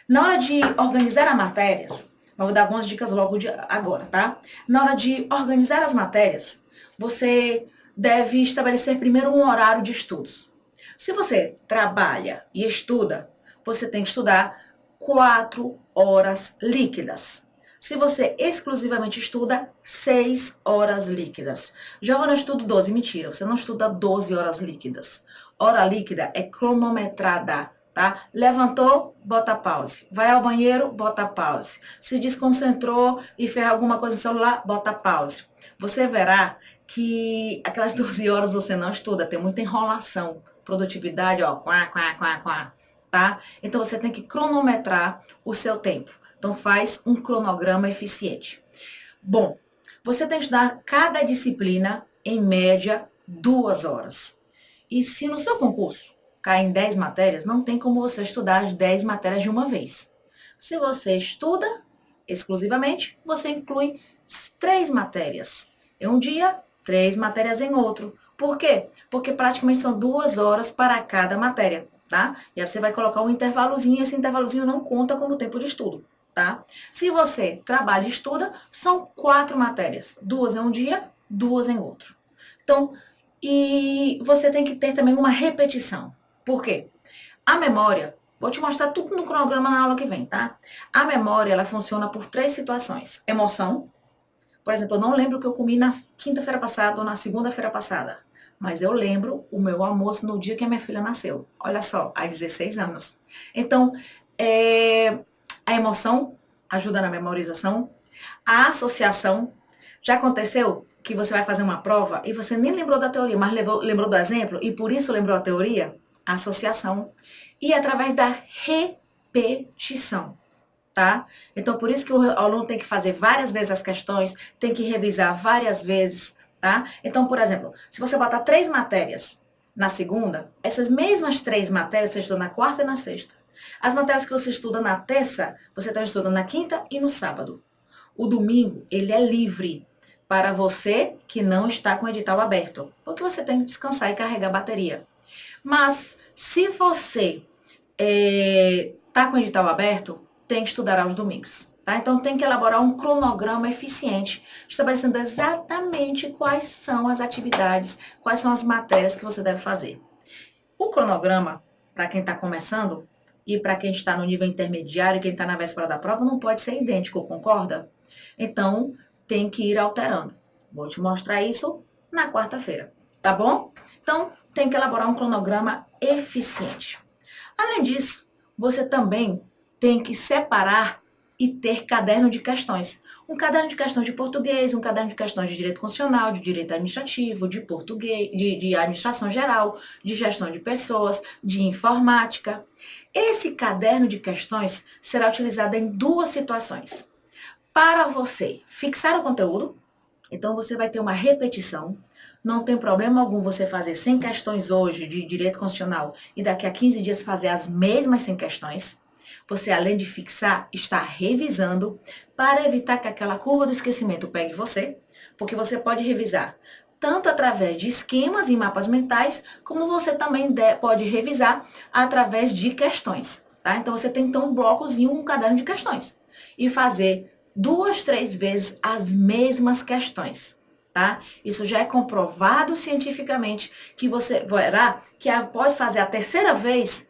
Na hora de organizar as matérias, eu vou dar algumas dicas logo agora, tá? Na hora de organizar as matérias, você deve estabelecer primeiro um horário de estudos. Se você trabalha e estuda, você tem que estudar 4 horas líquidas. Se você exclusivamente estuda 6 horas líquidas. Giovana, eu estudo 12. Mentira, você não estuda 12 horas líquidas. Hora líquida é cronometrada, tá? Levantou, bota pause. Vai ao banheiro, bota pause. Se desconcentrou e fez alguma coisa no celular, bota pause. Você verá que aquelas 12 horas você não estuda, tem muita enrolação. Produtividade, ó, tá? Então você tem que cronometrar o seu tempo. Então, faz um cronograma eficiente. Bom, você tem que estudar cada disciplina, em média, 2 horas. E se no seu concurso caem 10 matérias, não tem como você estudar as 10 matérias de uma vez. Se você estuda exclusivamente, você inclui 3 matérias em um dia, 3 matérias em outro. Por quê? Porque praticamente são 2 horas para cada matéria, tá? E aí você vai colocar um intervalozinho, esse intervalozinho não conta como tempo de estudo. Tá? Se você trabalha e estuda, são 4 matérias. 2 em um dia, 2 em outro. Então, e você tem que ter também uma repetição. Por quê? A memória, vou te mostrar tudo no cronograma na aula que vem, tá? A memória, ela funciona por 3 situações. Emoção, por exemplo, eu não lembro o que eu comi na quinta-feira passada ou na segunda-feira passada, mas eu lembro o meu almoço no dia que a minha filha nasceu. Olha só, há 16 anos. Então, a emoção ajuda na memorização. A associação, já aconteceu que você vai fazer uma prova e você nem lembrou da teoria, mas lembrou do exemplo e por isso lembrou a teoria? A associação. E através da repetição, tá? Então, por isso que o aluno tem que fazer várias vezes as questões, tem que revisar várias vezes, tá? Então, por exemplo, se você botar 3 matérias na segunda, essas mesmas 3 matérias você estuda na quarta e na sexta. As matérias que você estuda na terça, você está estudando na quinta e no sábado. O domingo, ele é livre para você que não está com o edital aberto, porque você tem que descansar e carregar a bateria. Mas, se você está com o edital aberto, tem que estudar aos domingos. Tá? Então, tem que elaborar um cronograma eficiente, estabelecendo exatamente quais são as atividades, quais são as matérias que você deve fazer. O cronograma, para quem está começando e para quem está no nível intermediário, quem está na véspera da prova, não pode ser idêntico, concorda? Então, tem que ir alterando. Vou te mostrar isso na quarta-feira, tá bom? Então, tem que elaborar um cronograma eficiente. Além disso, você também tem que separar e ter caderno de questões. Um caderno de questões de português, um caderno de questões de direito constitucional, de direito administrativo, de português, de administração geral, de gestão de pessoas, de informática. Esse caderno de questões será utilizado em 2 situações. Para você fixar o conteúdo, então você vai ter uma repetição. Não tem problema algum você fazer 100 questões hoje de direito constitucional e daqui a 15 dias fazer as mesmas 100 questões. Você, além de fixar, está revisando para evitar que aquela curva do esquecimento pegue você, porque você pode revisar tanto através de esquemas e mapas mentais, como você também pode revisar através de questões, tá? Então, você tem que ter um blocozinho, um caderno de questões e fazer 2, 3 vezes as mesmas questões, tá? Isso já é comprovado cientificamente que você verá que após fazer a terceira vez,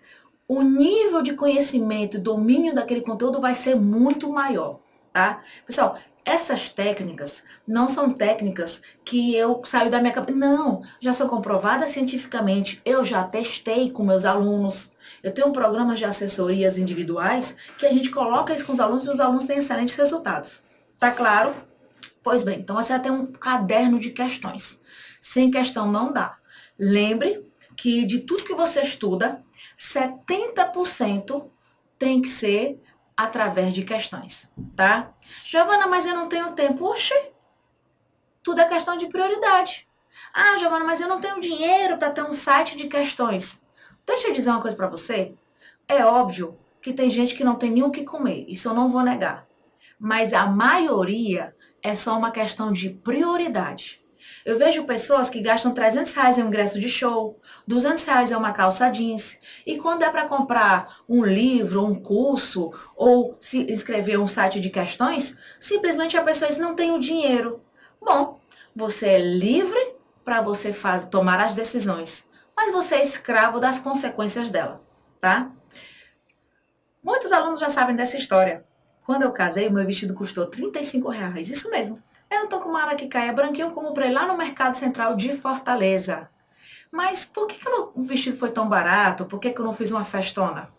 o nível de conhecimento e domínio daquele conteúdo vai ser muito maior, tá? Pessoal, essas técnicas não são técnicas que eu saio da minha cabeça. Não, já são comprovadas cientificamente. Eu já testei com meus alunos. Eu tenho um programa de assessorias individuais que a gente coloca isso com os alunos e os alunos têm excelentes resultados. Tá claro? Pois bem, então você vai ter um caderno de questões. Sem questão não dá. Lembre que de tudo que você estuda, 70% tem que ser através de questões, tá? Giovana, mas eu não tenho tempo. Oxi, tudo é questão de prioridade. Ah, Giovana, mas eu não tenho dinheiro para ter um site de questões. Deixa eu dizer uma coisa para você. É óbvio que tem gente que não tem nem o que comer, isso eu não vou negar. Mas a maioria é só uma questão de prioridade. Eu vejo pessoas que gastam R$ 300 em um ingresso de show, R$ 200 em uma calça jeans, e quando é para comprar um livro, um curso, ou se inscrever um site de questões, simplesmente a pessoa diz, não tem o dinheiro. Bom, você é livre para você tomar as decisões, mas você é escravo das consequências dela, tá? Muitos alunos já sabem dessa história. Quando eu casei, o meu vestido custou R$ 35. Isso mesmo. Era um Tokumara que caia branquinho, como comprei lá no Mercado Central de Fortaleza. Mas por que o vestido foi tão barato? Por que eu não fiz uma festona?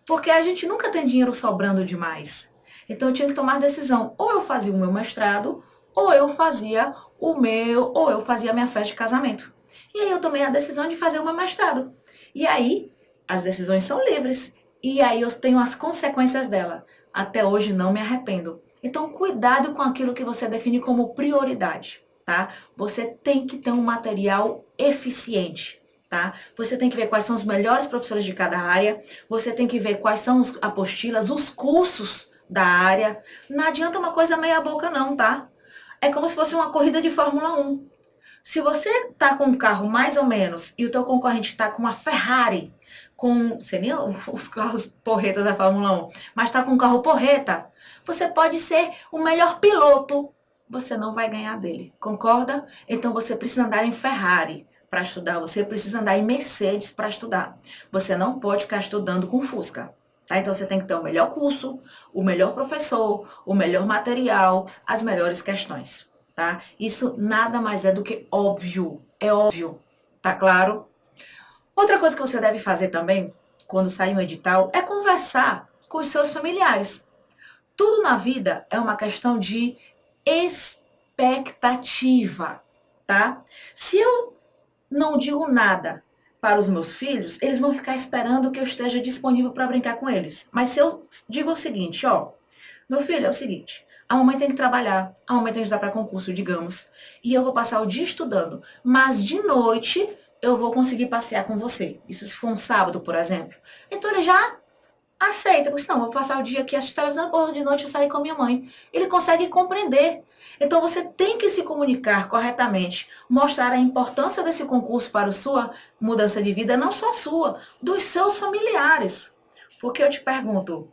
Porque a gente nunca tem dinheiro sobrando demais. Então eu tinha que tomar decisão. Ou eu fazia o meu mestrado, ou eu fazia a minha festa de casamento. E aí eu tomei a decisão de fazer o meu mestrado. E aí, as decisões são livres. E aí eu tenho as consequências dela. Até hoje não me arrependo. Então, cuidado com aquilo que você define como prioridade, tá? Você tem que ter um material eficiente, tá? Você tem que ver quais são os melhores professores de cada área, você tem que ver quais são as apostilas, os cursos da área. Não adianta uma coisa meia boca não, tá? É como se fosse uma corrida de Fórmula 1. Se você tá com um carro mais ou menos e o teu concorrente tá com uma Ferrari, com, sei nem os carros porreta da Fórmula 1, mas tá com um carro porreta, você pode ser o melhor piloto, você não vai ganhar dele, concorda? Então você precisa andar em Ferrari, para estudar, você precisa andar em Mercedes para estudar. Você não pode ficar estudando com Fusca. Tá? Então você tem que ter o melhor curso, o melhor professor, o melhor material, as melhores questões. Tá? Isso nada mais é do que óbvio. É óbvio. Tá claro? Outra coisa que você deve fazer também, quando sair um edital, é conversar com os seus familiares. Tudo na vida é uma questão de expectativa, tá? Se eu não digo nada para os meus filhos, eles vão ficar esperando que eu esteja disponível para brincar com eles. Mas se eu digo o seguinte, ó, meu filho, é o seguinte, a mamãe tem que trabalhar, a mamãe tem que estudar para concurso, digamos, e eu vou passar o dia estudando, mas de noite eu vou conseguir passear com você. Isso se for um sábado, por exemplo. Então ele já aceita, porque senão, vou passar o dia aqui assistindo televisão, por de noite eu sair com a minha mãe. Ele consegue compreender. Então você tem que se comunicar corretamente, mostrar a importância desse concurso para a sua mudança de vida, não só sua, dos seus familiares. Porque eu te pergunto,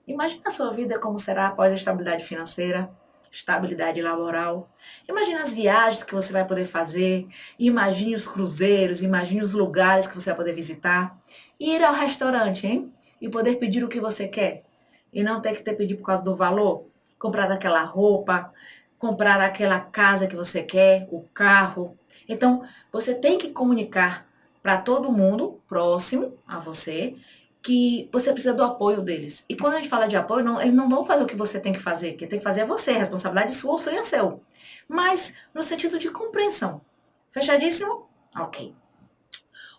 imagina a sua vida como será após a estabilidade financeira, estabilidade laboral. Imagina as viagens que você vai poder fazer, imagine os cruzeiros, imagine os lugares que você vai poder visitar, ir ao restaurante, hein? E poder pedir o que você quer. E não ter que ter pedido por causa do valor. Comprar aquela roupa, comprar aquela casa que você quer, o carro. Então, você tem que comunicar para todo mundo próximo a você que você precisa do apoio deles. E quando a gente fala de apoio, não, eles não vão fazer o que você tem que fazer. Quem tem que fazer é você, a responsabilidade sua, o sonho é seu. Mas no sentido de compreensão. Fechadíssimo? Ok.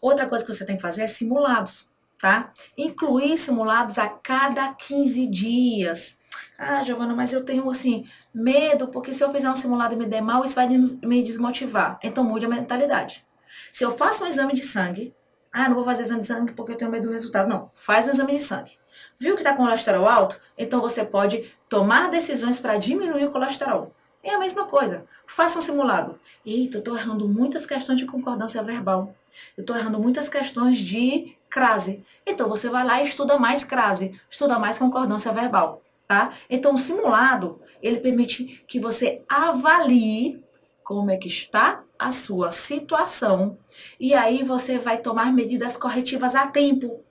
Outra coisa que você tem que fazer é simulados, tá? Incluir simulados a cada 15 dias. Ah, Giovana, mas eu tenho, assim, medo, porque se eu fizer um simulado e me der mal, isso vai me desmotivar. Então mude a mentalidade. Se eu faço um exame de sangue, ah, não vou fazer exame de sangue porque eu tenho medo do resultado. Não, faz um exame de sangue. Viu que está com colesterol alto? Então você pode tomar decisões para diminuir o colesterol. É a mesma coisa. Faça um simulado. Eita, eu estou errando muitas questões de concordância verbal. Eu estou errando muitas questões de crase. Então você vai lá e estuda mais crase, estuda mais concordância verbal, tá? Então o simulado, ele permite que você avalie como é que está a sua situação e aí você vai tomar medidas corretivas a tempo.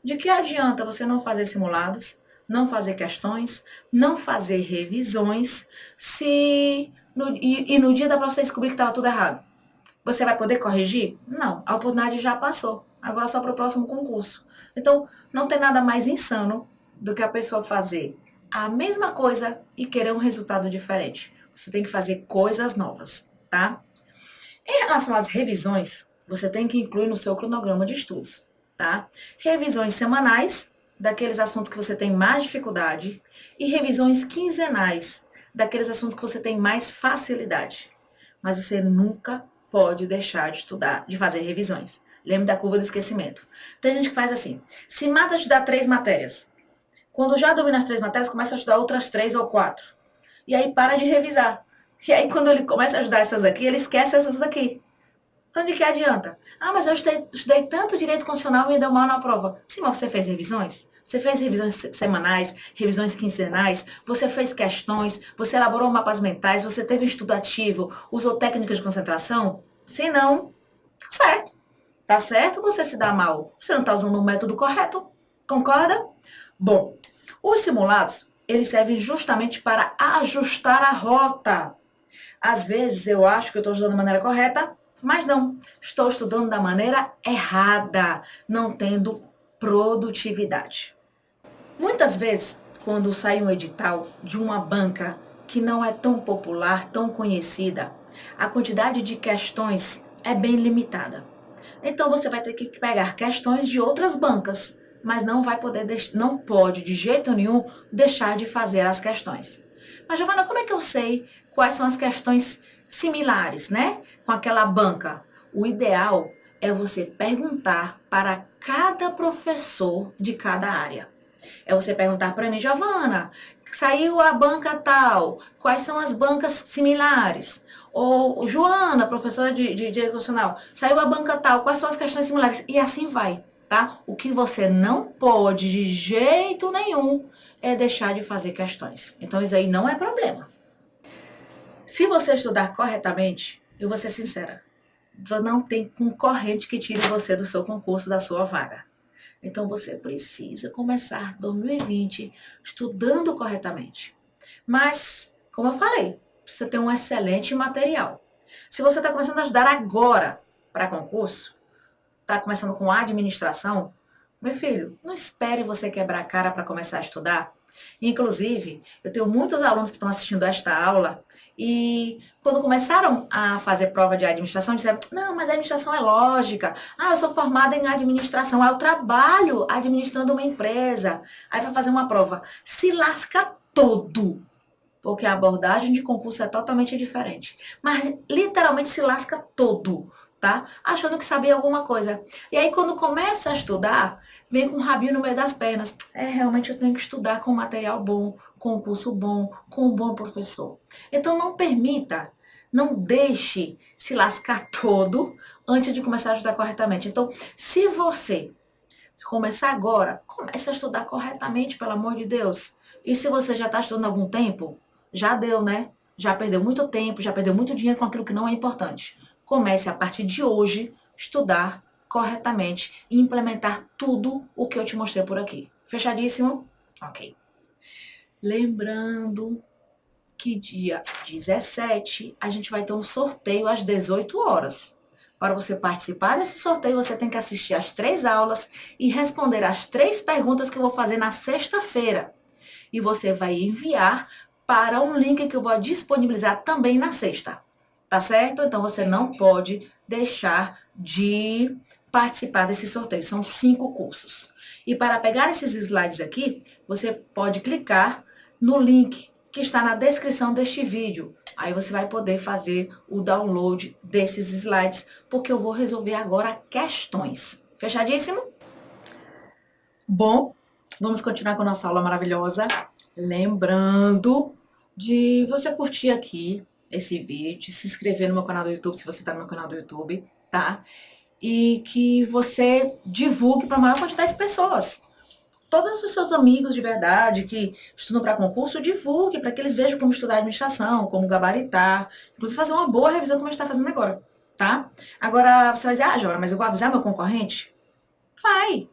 De que adianta você não fazer simulados, não fazer questões, não fazer revisões, se no dia da prova você descobrir que estava tudo errado? Você vai poder corrigir? Não, a oportunidade já passou. Agora só para o próximo concurso. Então, não tem nada mais insano do que a pessoa fazer a mesma coisa e querer um resultado diferente. Você tem que fazer coisas novas, tá? Em relação às revisões, você tem que incluir no seu cronograma de estudos, tá? Revisões semanais, daqueles assuntos que você tem mais dificuldade, e revisões quinzenais, daqueles assuntos que você tem mais facilidade. Mas você nunca pode deixar de estudar, de fazer revisões. Lembre da curva do esquecimento. Tem gente que faz assim, se mata de estudar 3 matérias. Quando já domina as 3 matérias, começa a estudar outras 3 ou 4. E aí para de revisar. E aí quando ele começa a ajudar essas aqui, ele esquece essas daqui. Então de que adianta? Ah, mas eu estudei tanto direito constitucional e me deu mal na prova. Sim, mas você fez revisões? Você fez revisões semanais, revisões quinzenais, você fez questões, você elaborou mapas mentais, você teve estudo ativo, usou técnicas de concentração? Se não, tá certo. Tá certo você se dá mal. Você não está usando o método correto. Concorda? Bom, os simulados, eles servem justamente para ajustar a rota. Às vezes eu acho que eu estou estudando da maneira correta, mas não. Estou estudando da maneira errada, não tendo produtividade. Muitas vezes, quando sai um edital de uma banca que não é tão popular, tão conhecida, a quantidade de questões é bem limitada. Então você vai ter que pegar questões de outras bancas, mas não pode de jeito nenhum deixar de fazer as questões. Mas Giovana, como é que eu sei quais são as questões similares, né, com aquela banca? O ideal é você perguntar para cada professor de cada área. É você perguntar para mim, Giovana, saiu a banca tal, quais são as bancas similares? Ou Joana, professora de direito constitucional, saiu a banca tal, quais são as questões similares? E assim vai, tá? O que você não pode de jeito nenhum é deixar de fazer questões. Então isso aí não é problema. Se você estudar corretamente, eu vou ser sincera, não tem concorrente que tire você do seu concurso, da sua vaga. Então você precisa começar 2020 estudando corretamente. Mas, como eu falei, você tem um excelente material. Se você está começando a estudar agora para concurso, está começando com administração, meu filho, não espere você quebrar a cara para começar a estudar. Inclusive, eu tenho muitos alunos que estão assistindo esta aula e quando começaram a fazer prova de administração, disseram, não, mas a administração é lógica. Ah, eu sou formada em administração, eu trabalho administrando uma empresa. Aí vai fazer uma prova. Se lasca todo, porque a abordagem de concurso é totalmente diferente. Mas literalmente se lasca todo, tá? Achando que sabia alguma coisa. E aí quando começa a estudar, vem com o rabinho no meio das pernas. Realmente eu tenho que estudar com material bom, com um curso bom, com um bom professor. Então não permita, não deixe se lascar todo antes de começar a estudar corretamente. Então, se você começar agora, comece a estudar corretamente, pelo amor de Deus. E se você já está estudando há algum tempo, já deu, né? Já perdeu muito tempo, já perdeu muito dinheiro com aquilo que não é importante. Comece a partir de hoje estudar corretamente e implementar tudo o que eu te mostrei por aqui. Fechadíssimo? Ok. Lembrando que dia 17 a gente vai ter um sorteio às 18 horas. Para você participar desse sorteio, você tem que assistir às 3 aulas e responder às 3 perguntas que eu vou fazer na sexta-feira. E você vai enviar para um link que eu vou disponibilizar também na sexta. Tá certo? Então você não pode deixar de participar desse sorteio. São 5 cursos. E para pegar esses slides aqui, você pode clicar no link que está na descrição deste vídeo. Aí você vai poder fazer o download desses slides, porque eu vou resolver agora questões. Fechadíssimo? Bom, vamos continuar com a nossa aula maravilhosa. Lembrando de você curtir aqui esse vídeo, se inscrever no meu canal do YouTube, se você está no meu canal do YouTube, tá? E que você divulgue para a maior quantidade de pessoas. Todos os seus amigos de verdade que estudam para concurso, divulgue para que eles vejam como estudar administração, como gabaritar, inclusive fazer uma boa revisão como a gente está fazendo agora, tá? Agora, você vai dizer, Jora, mas eu vou avisar meu concorrente? Vai!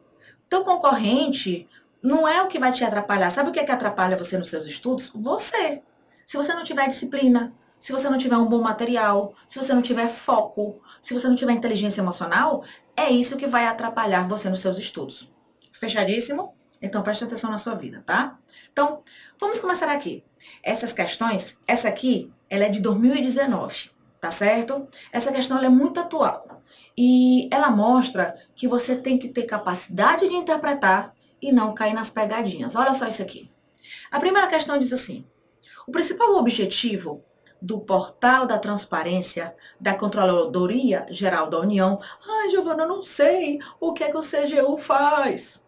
Teu concorrente não é o que vai te atrapalhar. Sabe o que é que atrapalha você nos seus estudos? Você. Se você não tiver disciplina, se você não tiver um bom material, se você não tiver foco, se você não tiver inteligência emocional, é isso que vai atrapalhar você nos seus estudos. Fechadíssimo? Então, preste atenção na sua vida, tá? Então, vamos começar aqui. Essas questões, essa aqui, ela é de 2019, tá certo? Essa questão, ela é muito atual. E ela mostra que você tem que ter capacidade de interpretar e não cair nas pegadinhas. Olha só isso aqui. A primeira questão diz assim: o principal objetivo do Portal da Transparência da Controladoria Geral da União... Ai, Giovana, eu não sei o que é que o CGU faz.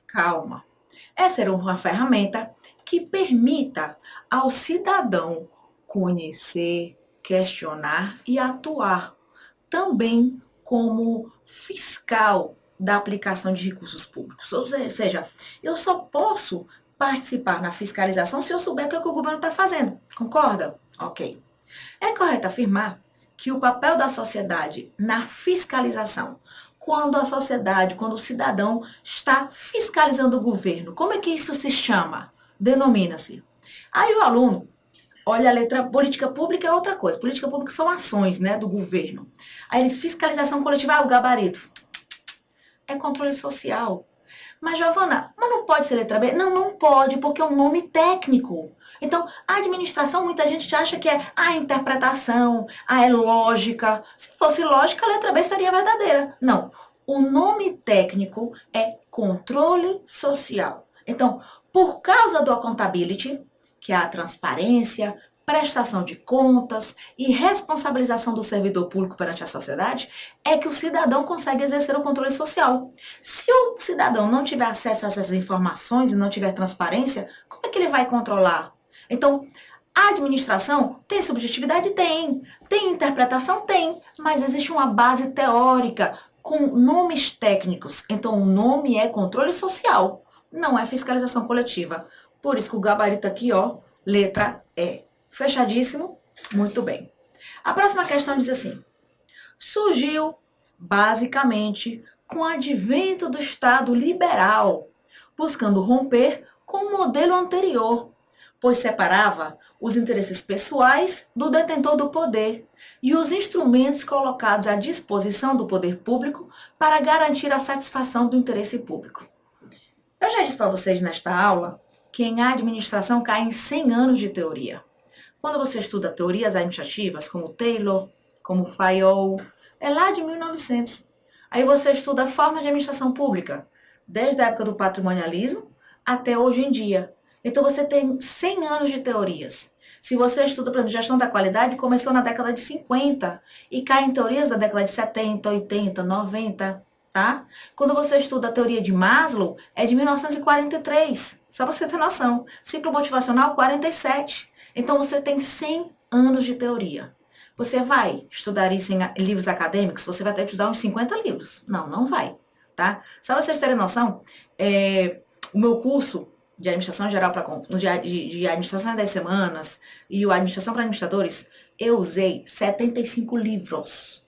Calma. Essa era uma ferramenta que permita ao cidadão conhecer, questionar e atuar também como fiscal da aplicação de recursos públicos. Ou seja, eu só posso participar na fiscalização se eu souber o que o governo está fazendo. Concorda? Ok. É correto afirmar que o papel da sociedade na fiscalização, quando a sociedade, quando o cidadão está fiscalizando o governo, como é que isso se chama? Denomina-se. Aí o aluno olha a letra, política pública é outra coisa. Política pública são ações, né, do governo. Aí eles, fiscalização coletiva, o gabarito. É controle social. Mas, Giovana, mas não pode ser letra B? Não, não pode, porque é um nome técnico. Então, a administração, muita gente acha que é a interpretação, é lógica. Se fosse lógica, a letra B estaria verdadeira. Não. O nome técnico é controle social. Então, por causa do accountability, que é a transparência, prestação de contas e responsabilização do servidor público perante a sociedade, é que o cidadão consegue exercer o controle social. Se o cidadão não tiver acesso a essas informações e não tiver transparência, como é que ele vai controlar? Então, a administração tem subjetividade? Tem. Tem interpretação? Tem. Mas existe uma base teórica com nomes técnicos. Então, o nome é controle social, não é fiscalização coletiva. Por isso que o gabarito aqui, ó, letra E. Fechadíssimo? Muito bem. A próxima questão diz assim: Surgiu, basicamente, com o advento do Estado liberal, buscando romper com o modelo anterior, pois separava os interesses pessoais do detentor do poder e os instrumentos colocados à disposição do poder público para garantir a satisfação do interesse público. Eu já disse para vocês nesta aula que em administração caem 100 anos de teoria. Quando você estuda teorias administrativas, como Taylor, como Fayol, é lá de 1900. Aí você estuda a forma de administração pública, desde a época do patrimonialismo até hoje em dia. Então você tem 100 anos de teorias. Se você estuda, por exemplo, gestão da qualidade, começou na década de 50 e cai em teorias da década de 70, 80, 90, tá? Quando você estuda a teoria de Maslow, é de 1943, só para você ter noção. Ciclo motivacional, 47. Então você tem 100 anos de teoria. Você vai estudar isso em livros acadêmicos? Você vai ter que estudar uns 50 livros. Não, não vai, tá? Só para vocês terem noção, o meu curso de administração geral de administração em 10 semanas e o administração para administradores, eu usei 75 livros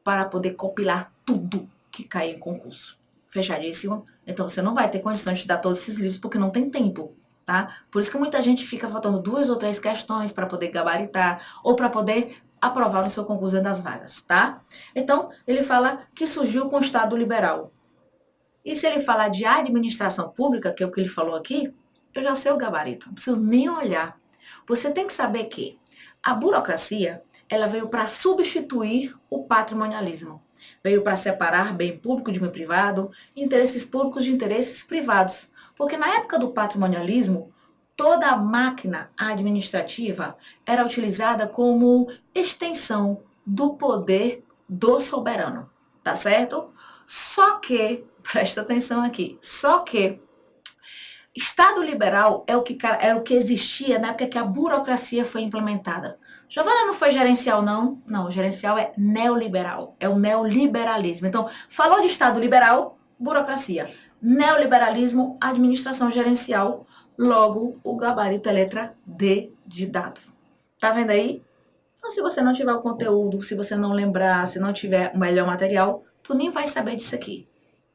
para poder compilar tudo que cai em concurso. Fechadíssimo. Então você não vai ter condição de estudar todos esses livros porque não tem tempo, tá? Por isso que muita gente fica faltando 2 ou 3 questões para poder gabaritar ou para poder aprovar no seu concurso dentro das vagas, tá? Então, ele fala que surgiu com o Estado liberal. E se ele falar de administração pública, que é o que ele falou aqui, eu já sei o gabarito, não preciso nem olhar. Você tem que saber que a burocracia, ela veio para substituir o patrimonialismo. Veio para separar bem público de bem privado, interesses públicos de interesses privados. Porque na época do patrimonialismo, toda a máquina administrativa era utilizada como extensão do poder do soberano, tá certo? Só que, presta atenção aqui, só que Estado liberal era o que existia na época que a burocracia foi implementada. Giovana, não foi gerencial, não? Não, gerencial é neoliberal, é o neoliberalismo. Então, falou de Estado liberal, burocracia. Neoliberalismo, administração gerencial, logo o gabarito é letra D de dado. Tá vendo aí? Então, se você não tiver o conteúdo, se você não lembrar, se não tiver o melhor material, tu nem vai saber disso aqui.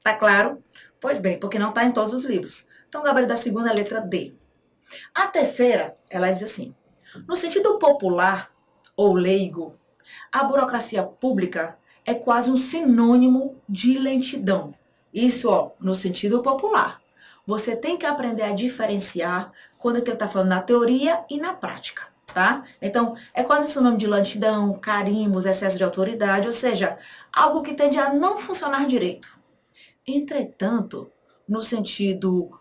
Tá claro? Pois bem, porque não tá em todos os livros. Então, o gabarito da segunda é a letra D. A terceira, ela diz assim: no sentido popular ou leigo, a burocracia pública é quase um sinônimo de lentidão. Isso, ó, no sentido popular. Você tem que aprender a diferenciar quando é que ele está falando na teoria e na prática, tá? Então, é quase um sinônimo de lentidão, carimbos, excesso de autoridade, ou seja, algo que tende a não funcionar direito. Entretanto, no sentido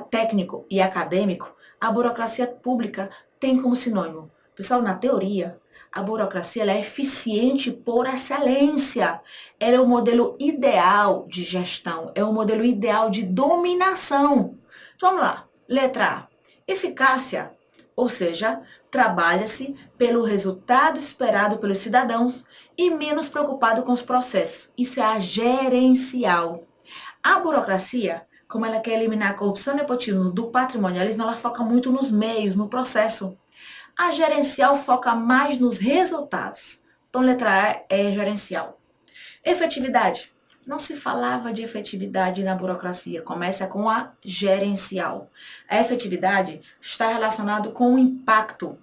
técnico e acadêmico, a burocracia pública tem como sinônimo. Pessoal, na teoria, a burocracia ela é eficiente por excelência. Ela é o modelo ideal de gestão, é o modelo ideal de dominação. Então, vamos lá. Letra A. Eficácia, ou seja, trabalha-se pelo resultado esperado pelos cidadãos e menos preocupado com os processos. Isso é a gerencial. A burocracia, como ela quer eliminar a corrupção e nepotismo do patrimonialismo, ela foca muito nos meios, no processo. A gerencial foca mais nos resultados. Então, letra A é gerencial. Efetividade. Não se falava de efetividade na burocracia, começa com a gerencial. A efetividade está relacionada com o impacto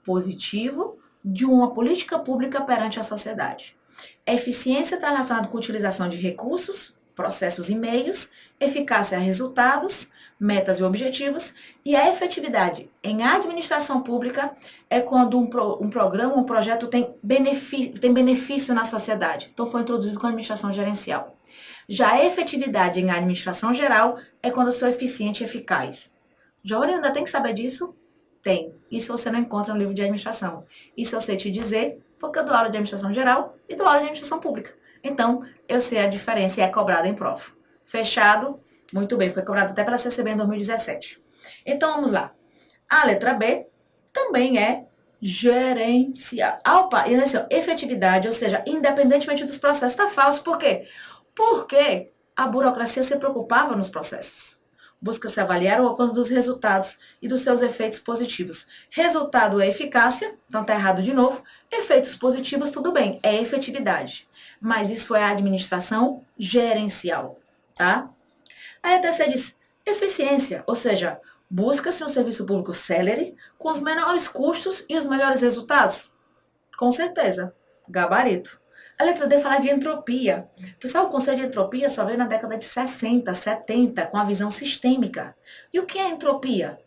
positivo de uma política pública perante a sociedade. A eficiência está relacionada com a utilização de recursos, processos e meios, eficácia a resultados, metas e objetivos, e a efetividade em administração pública é quando um programa, um projeto tem benefício na sociedade. Então, foi introduzido com a administração gerencial. Já a efetividade em administração geral é quando eu sou eficiente e eficaz. Giovanni, ainda tem que saber disso? Tem. Isso você não encontra no livro de administração. Isso eu sei te dizer, porque eu dou aula de administração geral e dou aula de administração pública. Então, eu sei a diferença e é cobrada em prova. Fechado? Muito bem, foi cobrado até pela CCB em 2017. Então, vamos lá. A letra B também é gerencial. Opa, e assim, efetividade, ou seja, independentemente dos processos, está falso. Por quê? Porque a burocracia se preocupava nos processos. Busca-se avaliar o alcance dos resultados e dos seus efeitos positivos. Resultado é eficácia, então tá errado de novo. Efeitos positivos, tudo bem, é efetividade. Mas isso é administração gerencial, tá? Aí a terceira diz eficiência, ou seja, busca-se um serviço público célere, com os menores custos e os melhores resultados. Com certeza, gabarito. A letra D fala de entropia. Pessoal, o conceito de entropia só veio na década de 60, 70, com a visão sistêmica. E o que é entropia?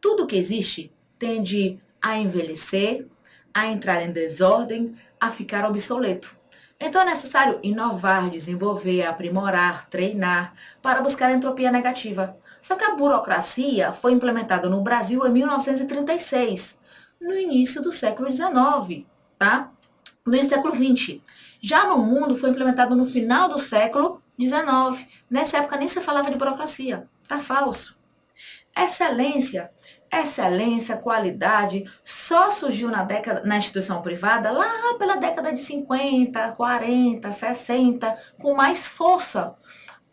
Tudo que existe tende a envelhecer, a entrar em desordem, a ficar obsoleto. Então é necessário inovar, desenvolver, aprimorar, treinar para buscar a entropia negativa. Só que a burocracia foi implementada no Brasil em 1936, no início do século XIX, tá? No início do século XX. Já no mundo foi implementado no final do século XIX. Nessa época nem se falava de burocracia. Tá falso. Excelência, qualidade, só surgiu na instituição privada lá pela década de 50, 40, 60, com mais força.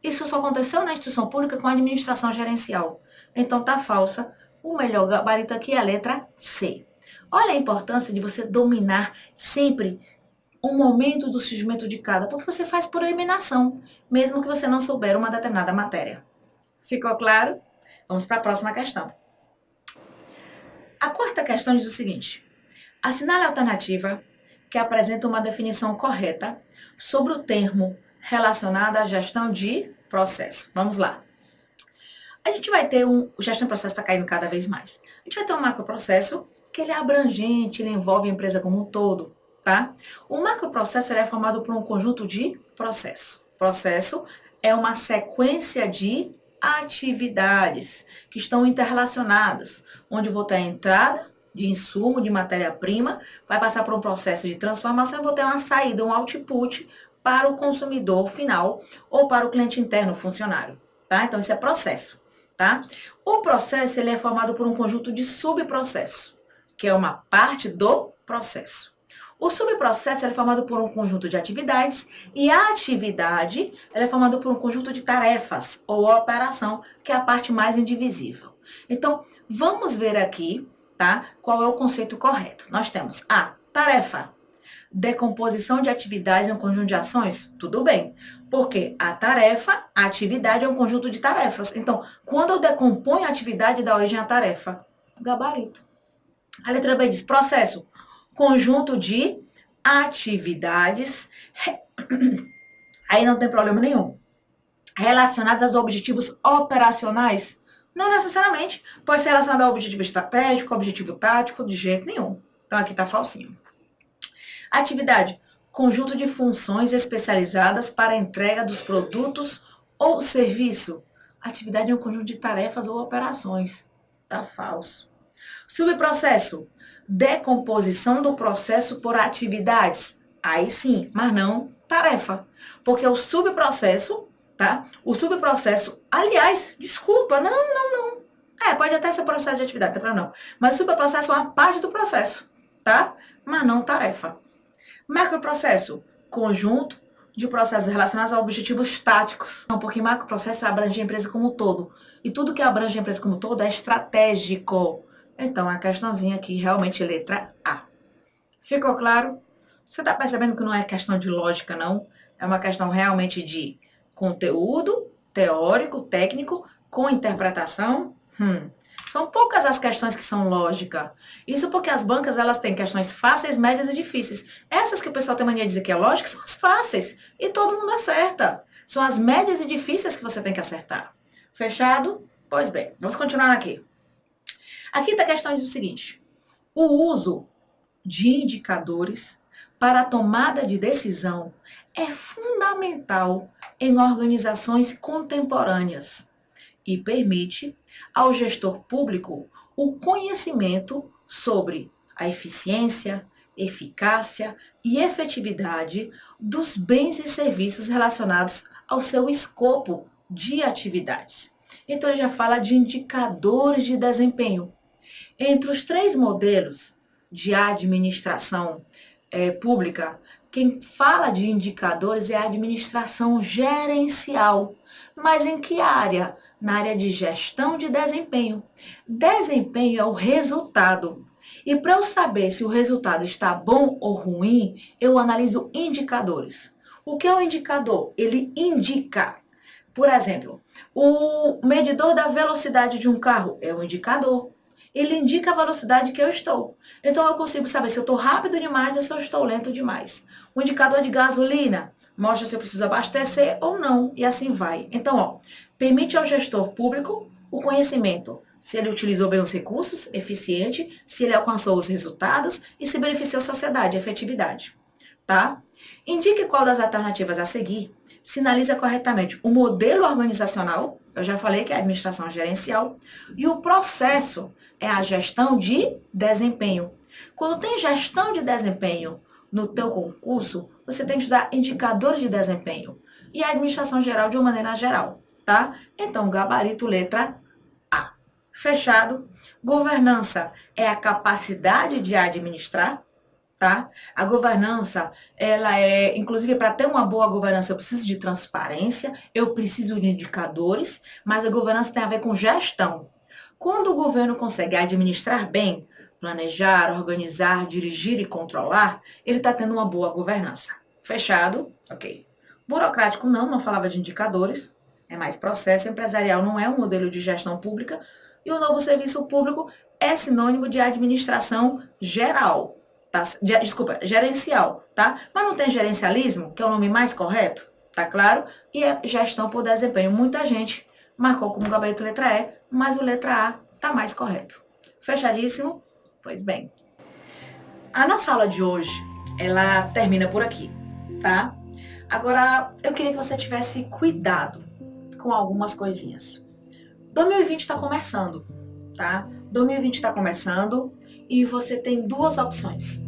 Isso só aconteceu na instituição pública com a administração gerencial. Então tá falsa. O melhor gabarito aqui é a letra C. Olha a importância de você dominar sempre um momento do surgimento de cada, porque você faz por eliminação, mesmo que você não souber uma determinada matéria. Ficou claro? Vamos para a próxima questão. A quarta questão diz o seguinte: assinale a alternativa que apresenta uma definição correta sobre o termo relacionado à gestão de processo. Vamos lá. A gente vai ter o gestão de processo está caindo cada vez mais. A gente vai ter um macroprocesso que ele é abrangente, ele envolve a empresa como um todo, tá? O macroprocesso ele é formado por um conjunto de processos. Processo é uma sequência de atividades que estão interrelacionadas, onde vou ter a entrada de insumo, de matéria-prima, vai passar por um processo de transformação e vou ter uma saída, um output para o consumidor final ou para o cliente interno, o funcionário, tá? Então, isso é processo, tá? O processo, ele é formado por um conjunto de subprocessos, que é uma parte do processo. O subprocesso é formado por um conjunto de atividades e a atividade é formada por um conjunto de tarefas ou operação, que é a parte mais indivisível. Então, vamos ver aqui, tá? Qual é o conceito correto. Nós temos a tarefa, decomposição de atividades em um conjunto de ações, tudo bem. Porque a tarefa, a atividade é um conjunto de tarefas. Então, quando eu decomponho a atividade, dá origem à tarefa. Gabarito. A letra B diz processo, conjunto de atividades, aí não tem problema nenhum, relacionados aos objetivos operacionais? Não necessariamente. Pode ser relacionado ao objetivo estratégico, objetivo tático, de jeito nenhum. Então, aqui tá falsinho. Atividade, conjunto de funções especializadas para a entrega dos produtos ou serviço. Atividade é um conjunto de tarefas ou operações. Tá falso. Subprocesso, decomposição do processo por atividades. Aí sim, mas não tarefa. Porque o subprocesso, tá? O subprocesso, aliás, desculpa, não. Pode até ser processo de atividade, não tem problema não. Mas o subprocesso é uma parte do processo, tá? Mas não tarefa. Macroprocesso, conjunto de processos relacionados a objetivos táticos. Não, porque macroprocesso abrange a empresa como um todo. E tudo que abrange a empresa como um todo é estratégico. Então, a questãozinha aqui, realmente, letra A. Ficou claro? Você está percebendo que não é questão de lógica, não? É uma questão realmente de conteúdo teórico, técnico, com interpretação. São poucas as questões que são lógica. Isso porque as bancas, elas têm questões fáceis, médias e difíceis. Essas que o pessoal tem mania de dizer que é lógica, são as fáceis. E todo mundo acerta. São as médias e difíceis que você tem que acertar. Fechado? Pois bem, vamos continuar aqui. A quinta questão diz o seguinte: o uso de indicadores para a tomada de decisão é fundamental em organizações contemporâneas e permite ao gestor público o conhecimento sobre a eficiência, eficácia e efetividade dos bens e serviços relacionados ao seu escopo de atividades. Então, ele já fala de indicadores de desempenho. Entre os 3 modelos de administração pública, quem fala de indicadores é a administração gerencial. Mas em que área? na área de gestão de desempenho. Desempenho é o resultado. E para eu saber se o resultado está bom ou ruim, eu analiso indicadores. O que é um indicador? Ele indica. Por exemplo, o medidor da velocidade de um carro é um indicador. Ele indica a velocidade que eu estou. Então eu consigo saber se eu estou rápido demais ou se eu estou lento demais. O indicador de gasolina mostra se eu preciso abastecer ou não, e assim vai. Então, permite ao gestor público o conhecimento, se ele utilizou bem os recursos, eficiente, se ele alcançou os resultados e se beneficiou a sociedade, efetividade. Tá? Indique qual das alternativas a seguir sinaliza corretamente o modelo organizacional, eu já falei que é a administração gerencial, e o processo é a gestão de desempenho. Quando tem gestão de desempenho no teu concurso, você tem que estudar indicadores de desempenho e a administração geral de uma maneira geral, tá? Então, gabarito letra A. Fechado. Governança é a capacidade de administrar, tá? A governança, ela é, inclusive, para ter uma boa governança, eu preciso de transparência, eu preciso de indicadores, mas a governança tem a ver com gestão. Quando o governo consegue administrar bem, planejar, organizar, dirigir e controlar, ele está tendo uma boa governança. Fechado? Ok. Burocrático não falava de indicadores, é mais processo empresarial, não é um modelo de gestão pública, e o novo serviço público é sinônimo de administração geral. Tá? Desculpa, gerencial, tá? Mas não tem gerencialismo, que é o nome mais correto, tá claro? E é gestão por desempenho. Muita gente marcou como gabarito letra E, mas o letra A tá mais correto. Fechadíssimo? Pois bem. A nossa aula de hoje, ela termina por aqui, tá? Agora, eu queria que você tivesse cuidado com algumas coisinhas. 2020 está começando, tá? 2020 está começando e você tem duas opções.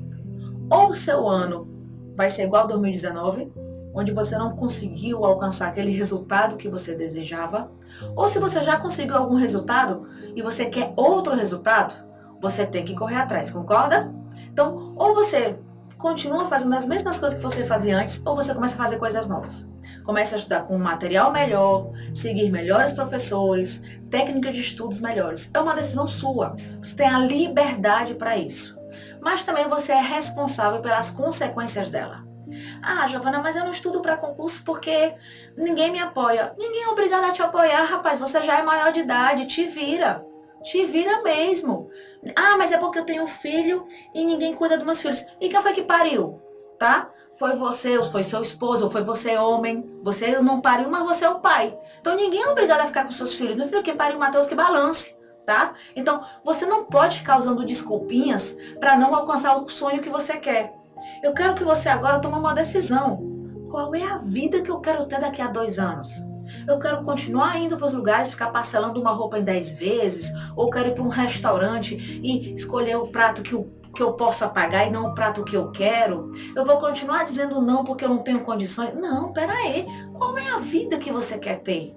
Ou o seu ano vai ser igual a 2019, onde você não conseguiu alcançar aquele resultado que você desejava, ou se você já conseguiu algum resultado e você quer outro resultado, você tem que correr atrás, concorda? Então, ou você continua fazendo as mesmas coisas que você fazia antes, ou você começa a fazer coisas novas. Começa a estudar com um material melhor, seguir melhores professores, técnica de estudos melhores. É uma decisão sua. Você tem a liberdade para isso. Mas também você é responsável pelas consequências dela. Ah, Giovana, mas eu não estudo para concurso porque ninguém me apoia. Ninguém é obrigado a te apoiar, rapaz. Você já é maior de idade, te vira. Te vira mesmo. Ah, mas é porque eu tenho filho e ninguém cuida dos meus filhos. E quem foi que pariu? Tá? Foi você, ou foi seu esposo, ou foi você homem. Você não pariu, mas você é o pai. Então ninguém é obrigado a ficar com seus filhos. Meu filho, quem pariu, Mateus, que balance. Tá? Então, você não pode ficar usando desculpinhas para não alcançar o sonho que você quer. Eu quero que você agora tome uma decisão. Qual é a vida que eu quero ter daqui a 2 anos? Eu quero continuar indo para os lugares, ficar parcelando uma roupa em 10 vezes, ou quero ir para um restaurante e escolher o prato que eu possa pagar e não o prato que eu quero? Eu vou continuar dizendo não porque eu não tenho condições? Não, peraí. Qual é a vida que você quer ter?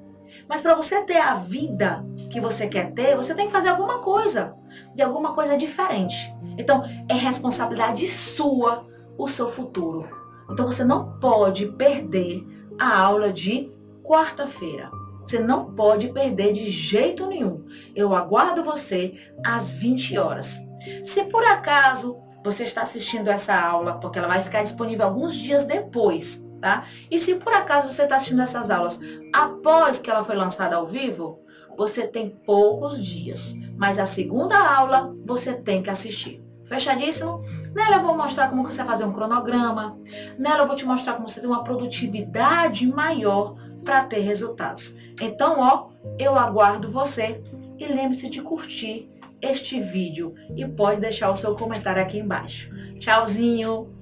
Mas para você ter a vida que você quer ter, você tem que fazer alguma coisa, de alguma coisa diferente. Então, é responsabilidade sua o seu futuro. Então, você não pode perder a aula de quarta-feira. Você não pode perder de jeito nenhum. Eu aguardo você às 20 horas. Se por acaso você está assistindo essa aula, porque ela vai ficar disponível alguns dias depois, tá? E se por acaso você está assistindo essas aulas após que ela foi lançada ao vivo, você tem poucos dias. Mas a segunda aula você tem que assistir. Fechadíssimo? Nela eu vou mostrar como você fazer um cronograma. Nela eu vou te mostrar como você ter uma produtividade maior para ter resultados. Então, eu aguardo você e lembre-se de curtir este vídeo e pode deixar o seu comentário aqui embaixo. Tchauzinho!